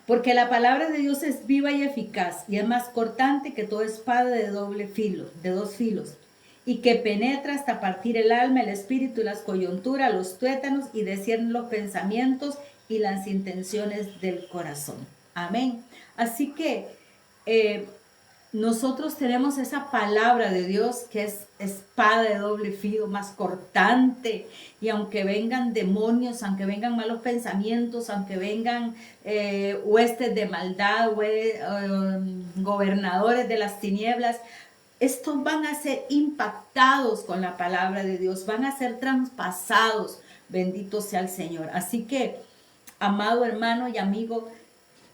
Porque la palabra de Dios es viva y eficaz y es más cortante que toda espada de doble filo, de dos filos, y que penetra hasta partir el alma, el espíritu y las coyunturas, los tuétanos, y discierne los pensamientos y las intenciones del corazón. Amén. Así que nosotros tenemos esa palabra de Dios que es espada de doble filo, más cortante, y aunque vengan demonios, aunque vengan malos pensamientos, aunque vengan huestes de maldad, gobernadores de las tinieblas, estos van a ser impactados con la palabra de Dios, van a ser traspasados. Bendito sea el Señor. Así que, amado hermano y amigo,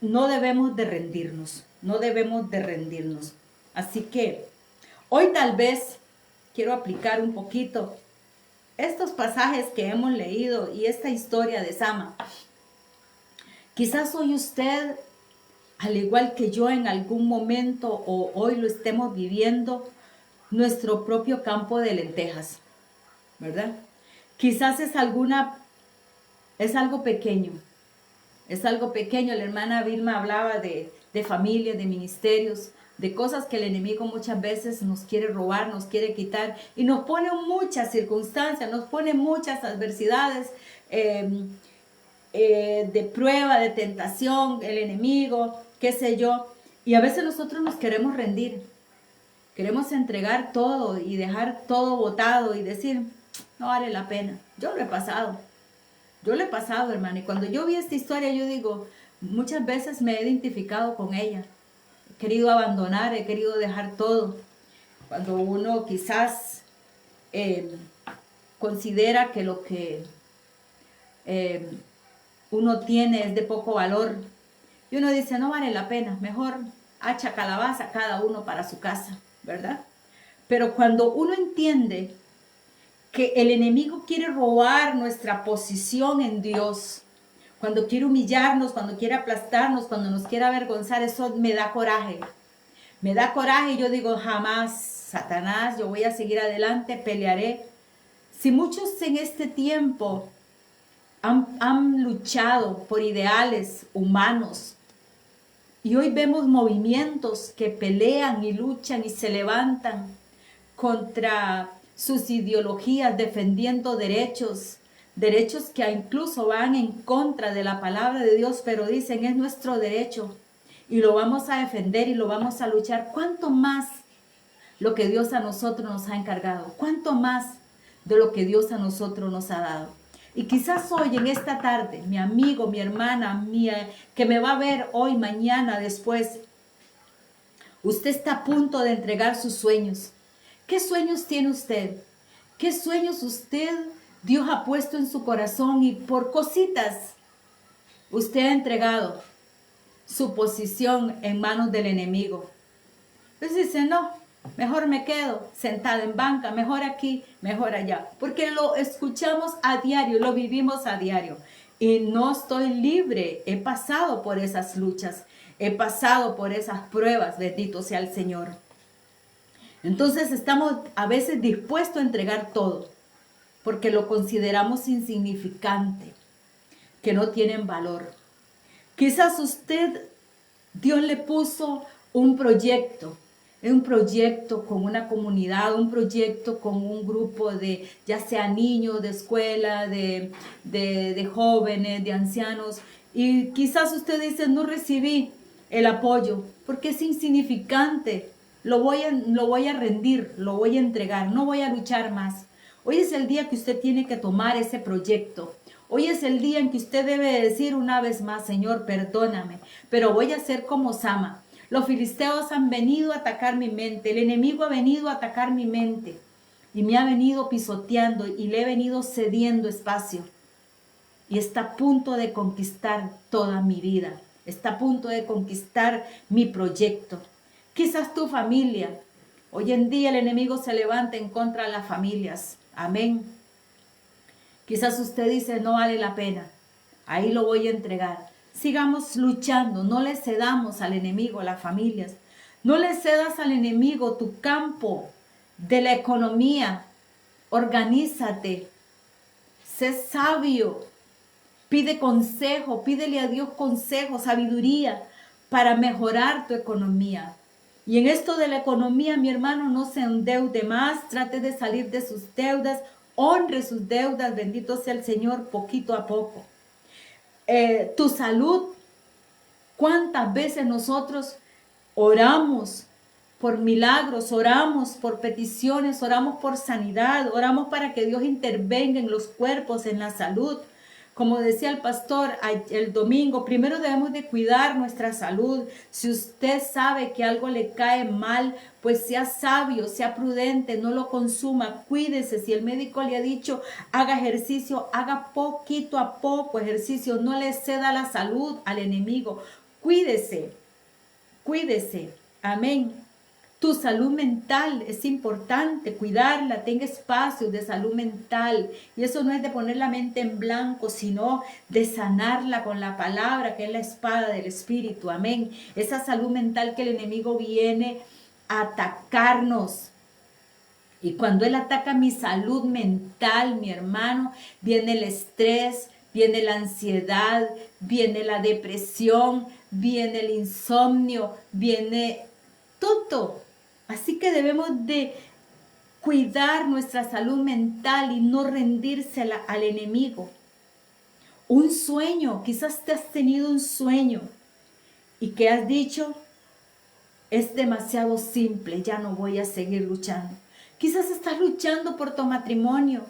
no debemos de rendirnos, no debemos de rendirnos. Así que hoy tal vez quiero aplicar un poquito estos pasajes que hemos leído y esta historia de Sama. Quizás hoy usted, al igual que yo en algún momento o hoy lo estemos viviendo, nuestro propio campo de lentejas, ¿verdad? Quizás es algo pequeño. Es algo pequeño. La hermana Vilma hablaba de familia, de ministerios, de cosas que el enemigo muchas veces nos quiere robar, nos quiere quitar y nos pone muchas circunstancias, nos pone muchas adversidades de prueba, de tentación, el enemigo, qué sé yo. Y a veces nosotros nos queremos rendir, queremos entregar todo y dejar todo botado y decir, no vale la pena. Yo lo he pasado, hermano. Y cuando yo vi esta historia, yo digo, muchas veces me he identificado con ella. He querido abandonar, he querido dejar todo. Cuando uno quizás considera que lo que uno tiene es de poco valor, y uno dice, no vale la pena, mejor hacha calabaza cada uno para su casa, ¿verdad? Pero cuando uno entiende que el enemigo quiere robar nuestra posición en Dios, cuando quiere humillarnos, cuando quiere aplastarnos, cuando nos quiere avergonzar, eso me da coraje. Me da coraje y yo digo, jamás, Satanás, yo voy a seguir adelante, pelearé. Si muchos en este tiempo han luchado por ideales humanos y hoy vemos movimientos que pelean y luchan y se levantan contra sus ideologías, defendiendo derechos que incluso van en contra de la palabra de Dios, pero dicen es nuestro derecho y lo vamos a defender y lo vamos a luchar. ¿Cuánto más lo que Dios a nosotros nos ha encargado? ¿Cuánto más de lo que Dios a nosotros nos ha dado? Y quizás hoy, en esta tarde, mi amigo, mi hermana, mía, que me va a ver hoy, mañana, después, usted está a punto de entregar sus sueños. ¿Qué sueños tiene usted? ¿Qué sueños Dios ha puesto en su corazón y por cositas usted ha entregado su posición en manos del enemigo? Entonces dice, no, Mejor me quedo sentada en banca, mejor aquí, mejor allá. Porque lo escuchamos a diario, lo vivimos a diario. Y no estoy libre, he pasado por esas luchas, he pasado por esas pruebas, bendito sea el Señor. Entonces estamos a veces dispuestos a entregar todo, porque lo consideramos insignificante, que no tienen valor. Quizás Dios le puso un proyecto con una comunidad, un proyecto con un grupo de, ya sea niños, de escuela, de jóvenes, de ancianos. Y quizás usted dice, no recibí el apoyo, porque es insignificante. Lo voy a rendir, lo voy a entregar, no voy a luchar más. Hoy es el día que usted tiene que tomar ese proyecto. Hoy es el día en que usted debe decir una vez más, Señor, perdóname, pero voy a ser como Sama. Los filisteos han venido a atacar mi mente, el enemigo ha venido a atacar mi mente y me ha venido pisoteando y le he venido cediendo espacio. Y está a punto de conquistar toda mi vida, está a punto de conquistar mi proyecto. Quizás tu familia, hoy en día el enemigo se levanta en contra de las familias, amén. Quizás usted dice, no vale la pena, ahí lo voy a entregar. Sigamos luchando, no le cedamos al enemigo, a las familias. No le cedas al enemigo tu campo de la economía. Organízate, sé sabio, pide consejo, pídele a Dios consejo, sabiduría para mejorar tu economía. Y en esto de la economía, mi hermano, no se endeude más, trate de salir de sus deudas, honre sus deudas, bendito sea el Señor, poquito a poco. Tu salud, ¿cuántas veces nosotros oramos por milagros, oramos por peticiones, oramos por sanidad, oramos para que Dios intervenga en los cuerpos, en la salud? Como decía el pastor el domingo, primero debemos de cuidar nuestra salud. Si usted sabe que algo le cae mal, pues sea sabio, sea prudente, no lo consuma, cuídese. Si el médico le ha dicho, haga ejercicio, haga poquito a poco ejercicio, no le ceda la salud al enemigo. Cuídese, cuídese, amén. Tu salud mental es importante, cuidarla, tenga espacios de salud mental. Y eso no es de poner la mente en blanco, sino de sanarla con la palabra, que es la espada del Espíritu. Amén. Esa salud mental que el enemigo viene a atacarnos. Y cuando él ataca mi salud mental, mi hermano, viene el estrés, viene la ansiedad, viene la depresión, viene el insomnio, viene todo. Así que debemos de cuidar nuestra salud mental y no rendírsela al enemigo. Un sueño, quizás te has tenido un sueño y que has dicho, es demasiado simple, ya no voy a seguir luchando. Quizás estás luchando por tu matrimonio.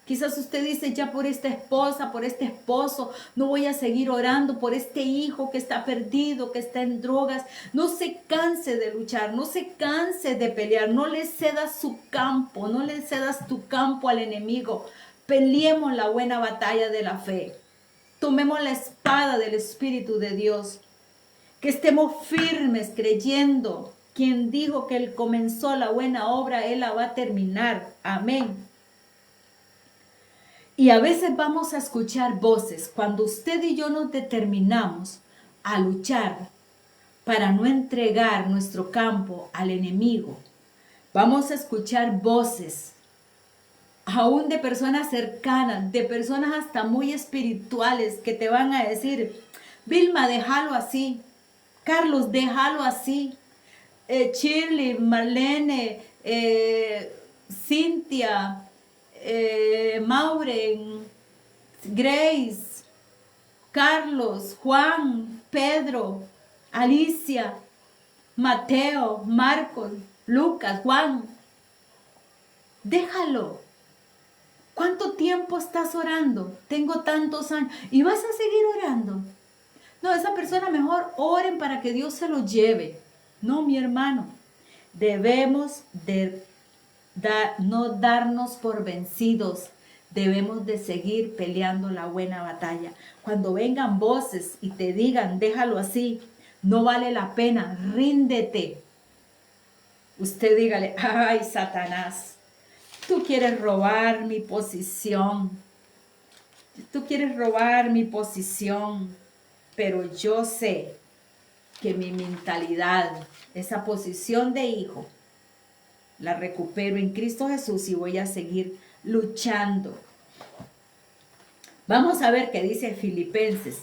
Quizás usted dice, ya por esta esposa, por este esposo, no voy a seguir orando por este hijo que está perdido, que está en drogas. No se canse de luchar, no se canse de pelear, no le cedas su campo, no le cedas tu campo al enemigo. Peleemos la buena batalla de la fe. Tomemos la espada del Espíritu de Dios. Que estemos firmes creyendo. Quien dijo que Él comenzó la buena obra, Él la va a terminar. Amén. Y a veces vamos a escuchar voces cuando usted y yo nos determinamos a luchar para no entregar nuestro campo al enemigo. Vamos a escuchar voces, aún de personas cercanas, de personas hasta muy espirituales que te van a decir, Vilma, déjalo así. Carlos, déjalo así. Shirley, Marlene, Cintia, Maureen, Grace, Carlos, Juan, Pedro, Alicia, Mateo, Marcos, Lucas, Juan. Déjalo. ¿Cuánto tiempo estás orando? Tengo tantos años. ¿Y vas a seguir orando? No, esa persona mejor oren para que Dios se lo lleve. No, mi hermano. Debemos de no darnos por vencidos. Debemos de seguir peleando la buena batalla. Cuando vengan voces y te digan, déjalo así, no vale la pena, ríndete. usted dígale, ay, Satanás, tú quieres robar mi posición. Tú quieres robar mi posición, pero yo sé que mi mentalidad, esa posición de hijo, la recupero en Cristo Jesús y voy a seguir luchando. Vamos a ver qué dice Filipenses,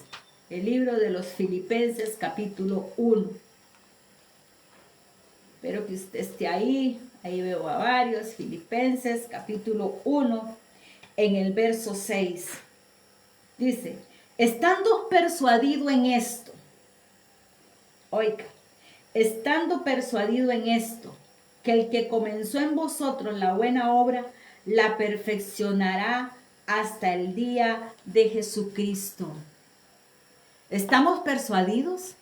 el libro de los Filipenses capítulo 1. Espero que usted esté ahí veo a varios. Filipenses capítulo 1, en el verso 6. Dice, estando persuadido en esto, oiga, estando persuadido en esto, que el que comenzó en vosotros la buena obra, la perfeccionará hasta el día de Jesucristo. ¿Estamos persuadidos?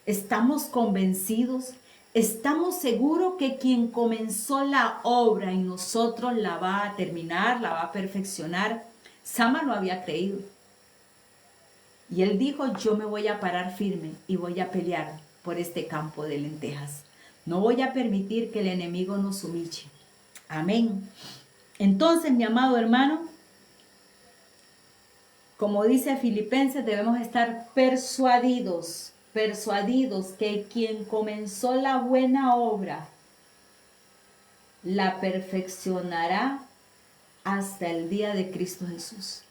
¿Estamos convencidos? ¿Estamos seguros que quien comenzó la obra en nosotros la va a terminar, la va a perfeccionar? Sama lo había creído. Y él dijo, yo me voy a parar firme y voy a pelear por este campo de lentejas. No voy a permitir que el enemigo nos humille. Amén. Entonces, mi amado hermano, como dice Filipenses, debemos estar persuadidos que quien comenzó la buena obra la perfeccionará hasta el día de Cristo Jesús.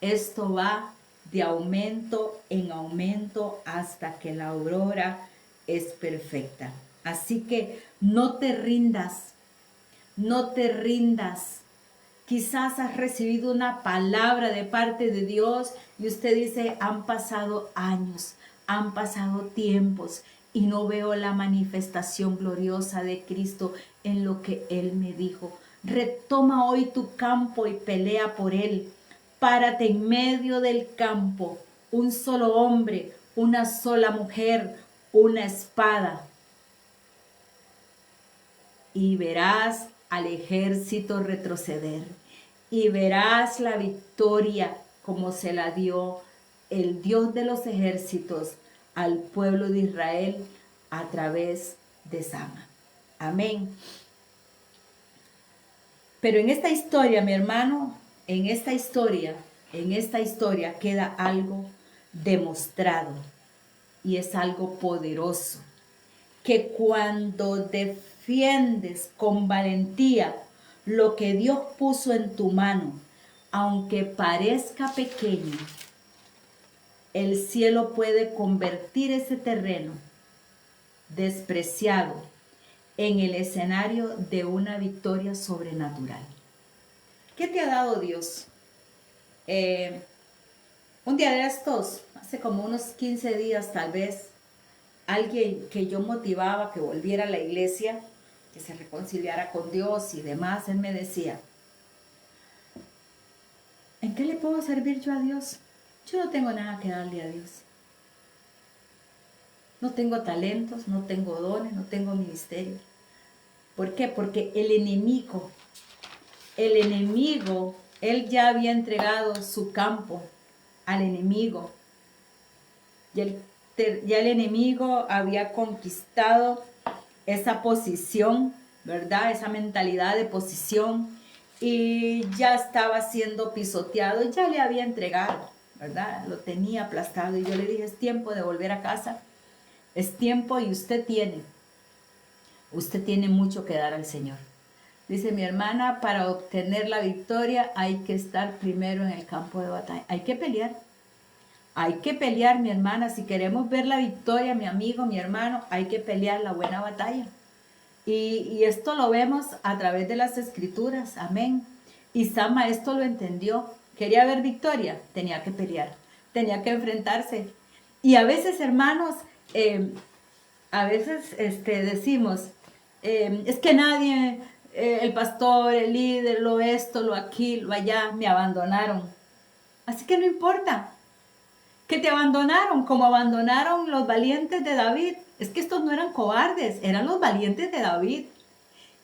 Esto va de aumento en aumento hasta que la aurora es perfecta. Así que no te rindas, no te rindas. Quizás has recibido una palabra de parte de Dios y usted dice, han pasado años, han pasado tiempos y no veo la manifestación gloriosa de Cristo en lo que Él me dijo. Retoma hoy tu campo y pelea por Él. Párate en medio del campo, un solo hombre, una sola mujer, una espada. Y verás al ejército retroceder. Y verás la victoria como se la dio el Dios de los ejércitos al pueblo de Israel a través de Sama. Amén. Pero en esta historia, mi hermano, en esta historia queda algo demostrado y es algo poderoso, que cuando defiendes con valentía lo que Dios puso en tu mano, aunque parezca pequeño, el cielo puede convertir ese terreno despreciado en el escenario de una victoria sobrenatural. ¿Qué te ha dado Dios? Un día de estos, hace como unos 15 días tal vez, alguien que yo motivaba que volviera a la iglesia, que se reconciliara con Dios y demás, él me decía, ¿en qué le puedo servir yo a Dios? Yo no tengo nada que darle a Dios. No tengo talentos, no tengo dones, no tengo ministerio. ¿Por qué? Porque el enemigo, él ya había entregado su campo al enemigo. Ya el enemigo había conquistado esa posición, ¿verdad? Esa mentalidad de posición y ya estaba siendo pisoteado, ya le había entregado, ¿verdad? Lo tenía aplastado y yo le dije, es tiempo de volver a casa, es tiempo y usted tiene mucho que dar al Señor. Dice mi hermana, para obtener la victoria hay que estar primero en el campo de batalla, hay que pelear. Hay que pelear, mi hermana, si queremos ver la victoria, mi amigo, mi hermano, hay que pelear la buena batalla. Y esto lo vemos a través de las escrituras, amén. Y Sama esto lo entendió. Quería ver victoria, tenía que pelear, tenía que enfrentarse. Y a veces, hermanos, decimos, es que nadie, el pastor, el líder, lo esto, lo aquí, lo allá, me abandonaron. Así que no importa. Que te abandonaron, como abandonaron los valientes de David. Es que estos no eran cobardes, eran los valientes de David.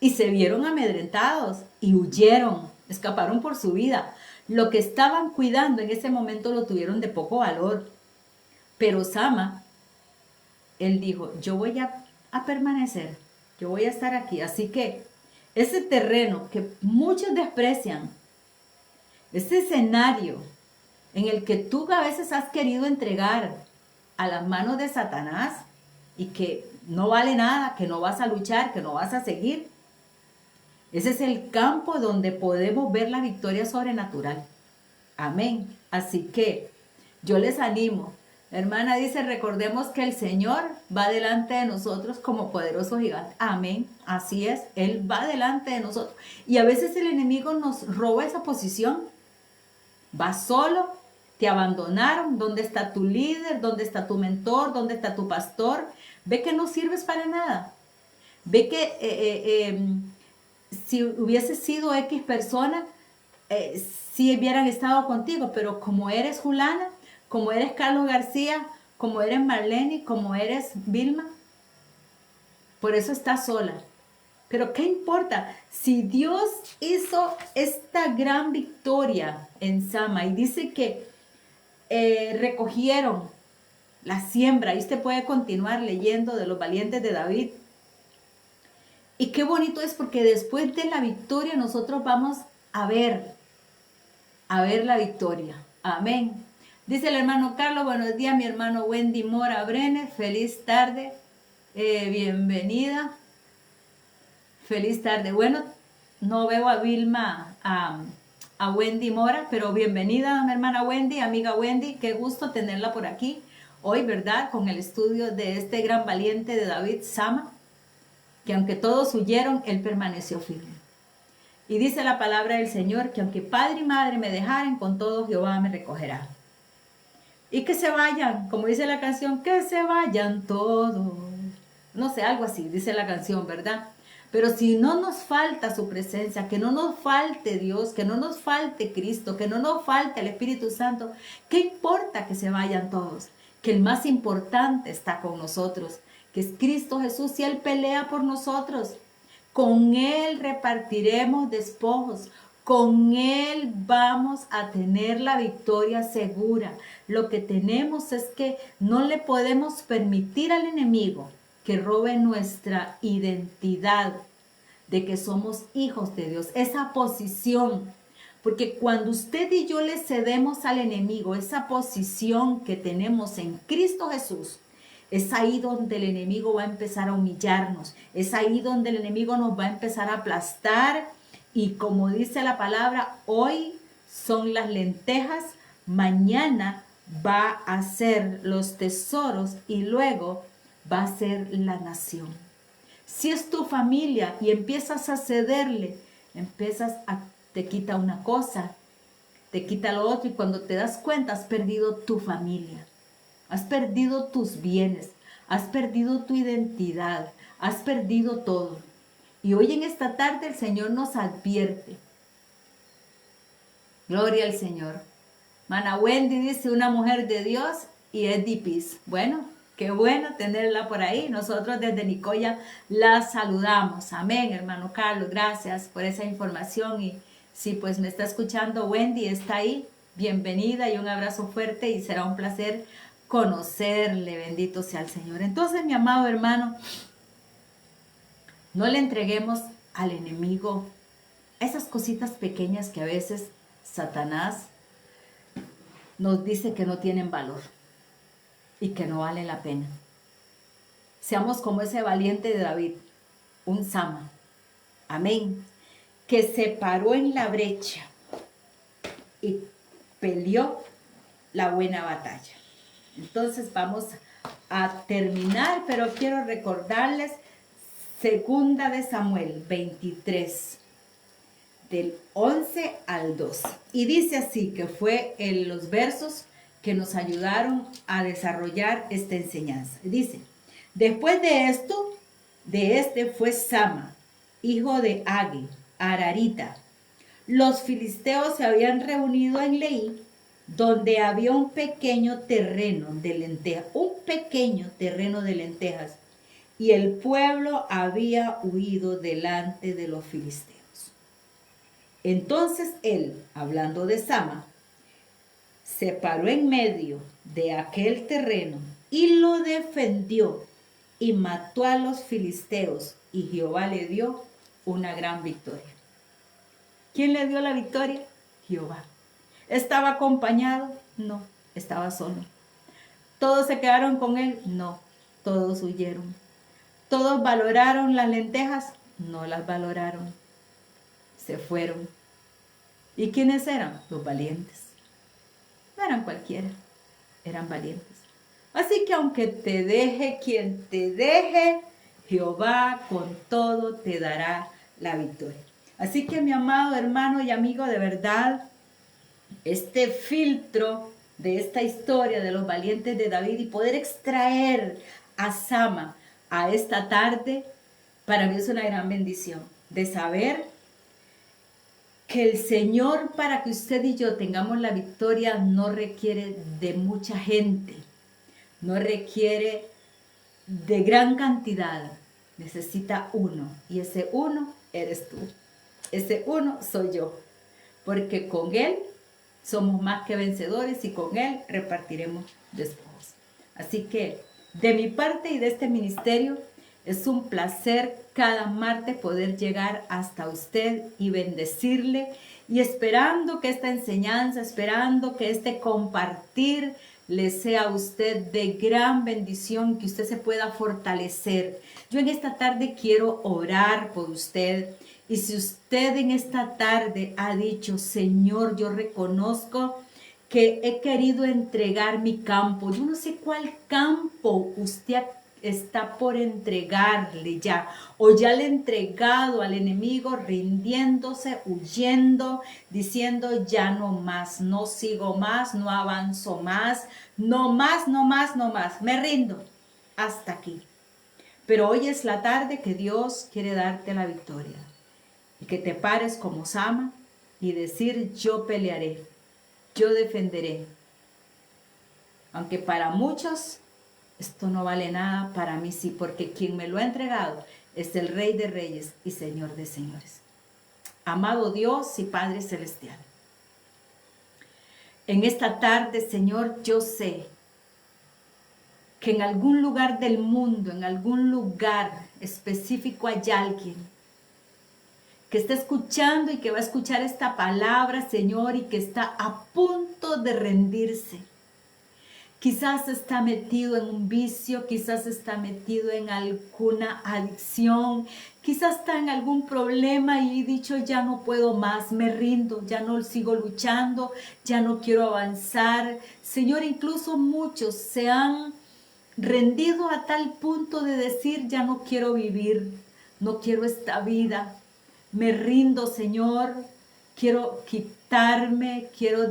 Y se vieron amedrentados y huyeron, escaparon por su vida. Lo que estaban cuidando en ese momento lo tuvieron de poco valor. Pero Sama, él dijo, yo voy a permanecer yo voy a estar aquí. Así que ese terreno que muchos desprecian, ese escenario en el que tú a veces has querido entregar a las manos de Satanás y que no vale nada, que no vas a luchar, que no vas a seguir, ese es el campo donde podemos ver la victoria sobrenatural. Amén. Así que yo les animo. La hermana dice, recordemos que el Señor va delante de nosotros como poderoso gigante. Amén. Así es. Él va delante de nosotros. Y a veces el enemigo nos roba esa posición. Vas solo, te abandonaron. ¿Dónde está tu líder? ¿Dónde está tu mentor? ¿Dónde está tu pastor? Ve que no sirves para nada. Ve que si hubiese sido X persona, si hubieran estado contigo, pero como eres Julana, como eres Carlos García, como eres Marlene, como eres Vilma, por eso estás sola. Pero ¿qué importa? Si Dios hizo esta gran victoria en Sama y dice que recogieron la siembra, y usted puede continuar leyendo de los valientes de David. Y qué bonito es porque después de la victoria nosotros vamos a ver la victoria. Amén. Dice el hermano Carlos, buenos días, mi hermano Wendy Mora Brenes, feliz tarde, bienvenida, feliz tarde. Bueno, no veo a Vilma, a Wendy Mora, pero bienvenida, mi hermana Wendy, amiga Wendy, qué gusto tenerla por aquí hoy, ¿verdad? Con el estudio de este gran valiente de David Sama, que aunque todos huyeron, él permaneció firme. Y dice la palabra del Señor que aunque padre y madre me dejaren, con todo Jehová me recogerá. Y que se vayan, como dice la canción, que se vayan todos. No sé, algo así, dice la canción, ¿verdad? Pero si no nos falta su presencia, que no nos falte Dios, que no nos falte Cristo, que no nos falte el Espíritu Santo, ¿qué importa que se vayan todos? Que el más importante está con nosotros, que es Cristo Jesús, y Él pelea por nosotros. Con Él repartiremos despojos. Con Él vamos a tener la victoria segura. Lo que tenemos es que no le podemos permitir al enemigo que robe nuestra identidad de que somos hijos de Dios, esa posición. Porque cuando usted y yo le cedemos al enemigo esa posición que tenemos en Cristo Jesús, es ahí donde el enemigo va a empezar a humillarnos. Es ahí donde el enemigo nos va a empezar a aplastar. Y como dice la palabra, hoy son las lentejas, mañana va a ser los tesoros y luego va a ser la nación. Si es tu familia y empiezas a cederle, te quita una cosa, te quita lo otro, y cuando te das cuenta has perdido tu familia. Has perdido tus bienes, has perdido tu identidad, has perdido todo. Y hoy en esta tarde el Señor nos advierte. Gloria al Señor. Mana Wendy dice, una mujer de Dios y es Dipis. Bueno, qué bueno tenerla por ahí. Nosotros desde Nicoya la saludamos. Amén, hermano Carlos. Gracias por esa información. Y si pues me está escuchando Wendy, está ahí. Bienvenida y un abrazo fuerte y será un placer conocerle, bendito sea el Señor. Entonces, mi amado hermano, no le entreguemos al enemigo esas cositas pequeñas que a veces Satanás nos dice que no tienen valor y que no valen la pena. Seamos como ese valiente de David, un Sama, amén, que se paró en la brecha y peleó la buena batalla. Entonces vamos a terminar, pero quiero recordarles Segunda de Samuel 23, del 11 al 12. Y dice así, que fue en los versos que nos ayudaron a desarrollar esta enseñanza. Dice, después de esto, de este fue Sama, hijo de Agi, Ararita. Los filisteos se habían reunido en Leí, donde había un pequeño terreno de lentejas, y el pueblo había huido delante de los filisteos. Entonces él, hablando de Sama, se paró en medio de aquel terreno y lo defendió y mató a los filisteos, y Jehová le dio una gran victoria. ¿Quién le dio la victoria? Jehová. ¿Estaba acompañado? No, estaba solo. ¿Todos se quedaron con él? No, todos huyeron. ¿Todos valoraron las lentejas? No las valoraron. Se fueron. ¿Y quiénes eran? Los valientes. No eran cualquiera, eran valientes. Así que aunque te deje quien te deje, Jehová con todo te dará la victoria. Así que mi amado hermano y amigo, de verdad, este filtro de esta historia de los valientes de David y poder extraer a Sama a esta tarde, para mí es una gran bendición de saber que el Señor, para que usted y yo tengamos la victoria, no requiere de mucha gente, no requiere de gran cantidad, necesita uno, y ese uno eres tú, ese uno soy yo, porque con Él somos más que vencedores y con Él repartiremos despojos. Así que de mi parte y de este ministerio, es un placer cada martes poder llegar hasta usted y bendecirle, y esperando que esta enseñanza, esperando que este compartir le sea a usted de gran bendición, que usted se pueda fortalecer. Yo en esta tarde quiero orar por usted. Y si usted en esta tarde ha dicho: Señor, yo reconozco que he querido entregar mi campo. Yo no sé cuál campo usted está por entregarle ya, o ya le ha entregado al enemigo, rindiéndose, huyendo, diciendo: ya no más, no sigo más, no avanzo más, no más, no más, no más, me rindo, hasta aquí. Pero hoy es la tarde que Dios quiere darte la victoria, y que te pares como Sama y decir: yo pelearé, yo defenderé. Aunque para muchos esto no vale nada, para mí sí, porque quien me lo ha entregado es el Rey de Reyes y Señor de Señores. Amado Dios y Padre Celestial, en esta tarde, Señor, yo sé que en algún lugar del mundo, en algún lugar específico, hay alguien que está escuchando y que va a escuchar esta palabra, Señor, y que está a punto de rendirse. Quizás está metido en un vicio, quizás está metido en alguna adicción, quizás está en algún problema y he dicho: ya no puedo más, me rindo, ya no sigo luchando, ya no quiero avanzar. Señor, incluso muchos se han rendido a tal punto de decir: ya no quiero vivir, no quiero esta vida, me rindo, Señor. Quiero quitarme, quiero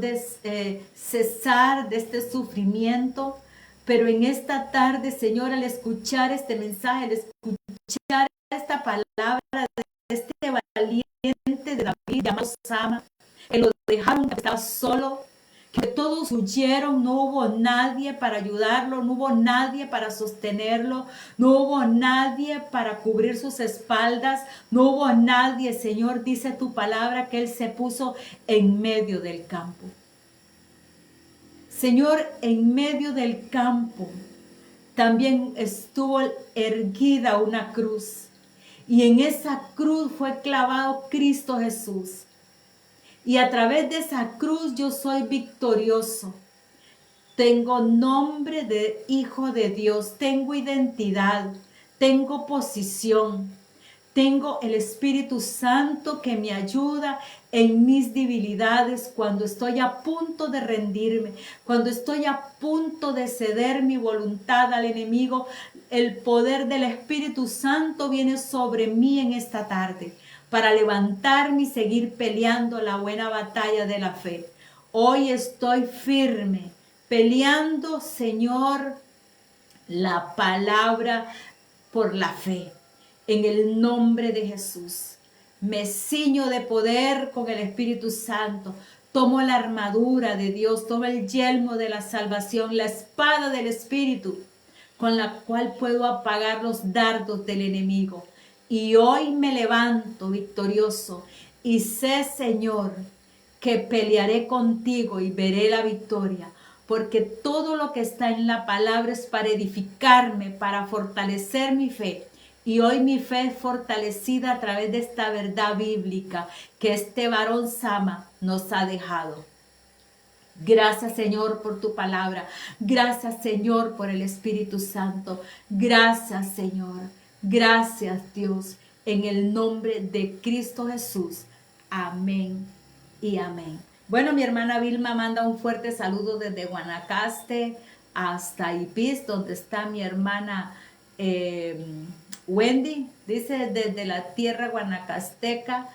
cesar de este sufrimiento. Pero en esta tarde, Señor, al escuchar este mensaje, al escuchar esta palabra de este valiente de David llamado Sama, que lo dejaron, que estaba solo, que todos huyeron, no hubo nadie para ayudarlo, no hubo nadie para sostenerlo, no hubo nadie para cubrir sus espaldas, no hubo nadie, Señor, dice tu palabra que Él se puso en medio del campo. Señor, en medio del campo también estuvo erguida una cruz, y en esa cruz fue clavado Cristo Jesús. Y a través de esa cruz yo soy victorioso. Tengo nombre de hijo de Dios, tengo identidad, tengo posición, tengo el Espíritu Santo que me ayuda en mis debilidades cuando estoy a punto de rendirme, cuando estoy a punto de ceder mi voluntad al enemigo. El poder del Espíritu Santo viene sobre mí en esta tarde para levantarme y seguir peleando la buena batalla de la fe. Hoy estoy firme, peleando, Señor, la palabra por la fe. En el nombre de Jesús, me ciño de poder con el Espíritu Santo. Tomo la armadura de Dios, tomo el yelmo de la salvación, la espada del Espíritu, con la cual puedo apagar los dardos del enemigo. Y hoy me levanto victorioso y sé, Señor, que pelearé contigo y veré la victoria, porque todo lo que está en la palabra es para edificarme, para fortalecer mi fe. Y hoy mi fe es fortalecida a través de esta verdad bíblica que este varón Sama nos ha dejado. Gracias, Señor, por tu palabra. Gracias, Señor, por el Espíritu Santo. Gracias, Señor. Gracias, Dios. En el nombre de Cristo Jesús. Amén y amén. Bueno, mi hermana Vilma manda un fuerte saludo desde Guanacaste hasta Ipis, donde está mi hermana Wendy. Dice, desde la tierra guanacasteca,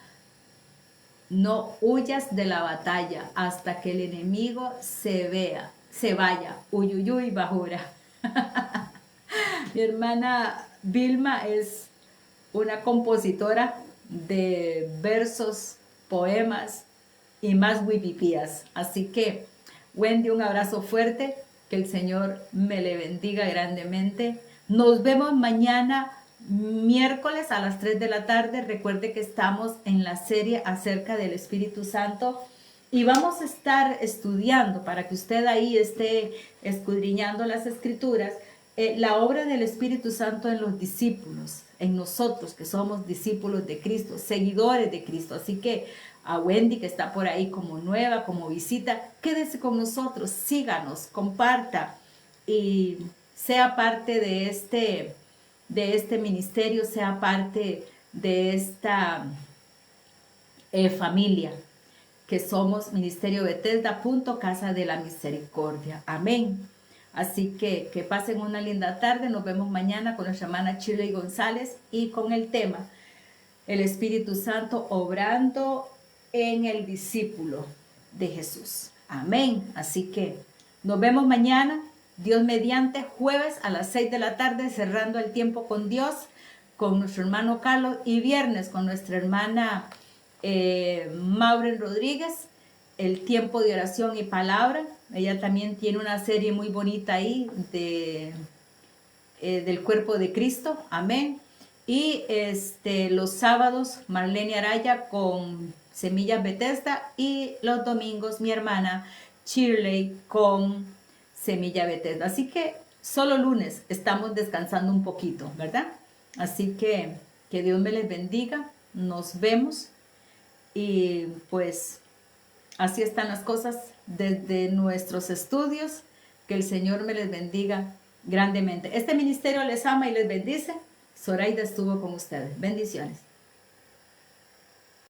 no huyas de la batalla hasta que el enemigo se vaya. Uyuyuy, bajura. Mi hermana Vilma es una compositora de versos, poemas y más wipipías. Así que, Wendy, un abrazo fuerte. Que el Señor me le bendiga grandemente. Nos vemos mañana miércoles a las 3 de la tarde. Recuerde que estamos en la serie acerca del Espíritu Santo y vamos a estar estudiando, para que usted ahí esté escudriñando las escrituras, la obra del Espíritu Santo en los discípulos, en nosotros que somos discípulos de Cristo, seguidores de Cristo. Así que a Wendy, que está por ahí como nueva, como visita, quédese con nosotros, síganos, comparta y sea parte de este ministerio, sea parte de esta familia que somos Ministerio Bethesda, Casa de la Misericordia. Amén. Así que pasen una linda tarde. Nos vemos mañana con nuestra hermana Shirley González y con el tema el Espíritu Santo obrando en el discípulo de Jesús. Amén. Así que nos vemos mañana, Dios mediante, jueves a las 6 de la tarde, cerrando el tiempo con Dios, con nuestro hermano Carlos, y viernes con nuestra hermana Maureen Rodríguez, el tiempo de oración y palabra. Ella también tiene una serie muy bonita ahí del cuerpo de Cristo. Amén. Y los sábados Marlene Araya con Semillas Bethesda, y los domingos mi hermana Shirley con Semilla Bethesda. Así que solo lunes estamos descansando un poquito, ¿verdad? Así que Dios me les bendiga. Nos vemos. Y pues así están las cosas desde nuestros estudios. Que el Señor me les bendiga grandemente. Este ministerio les ama y les bendice. Zoraida estuvo con ustedes. Bendiciones.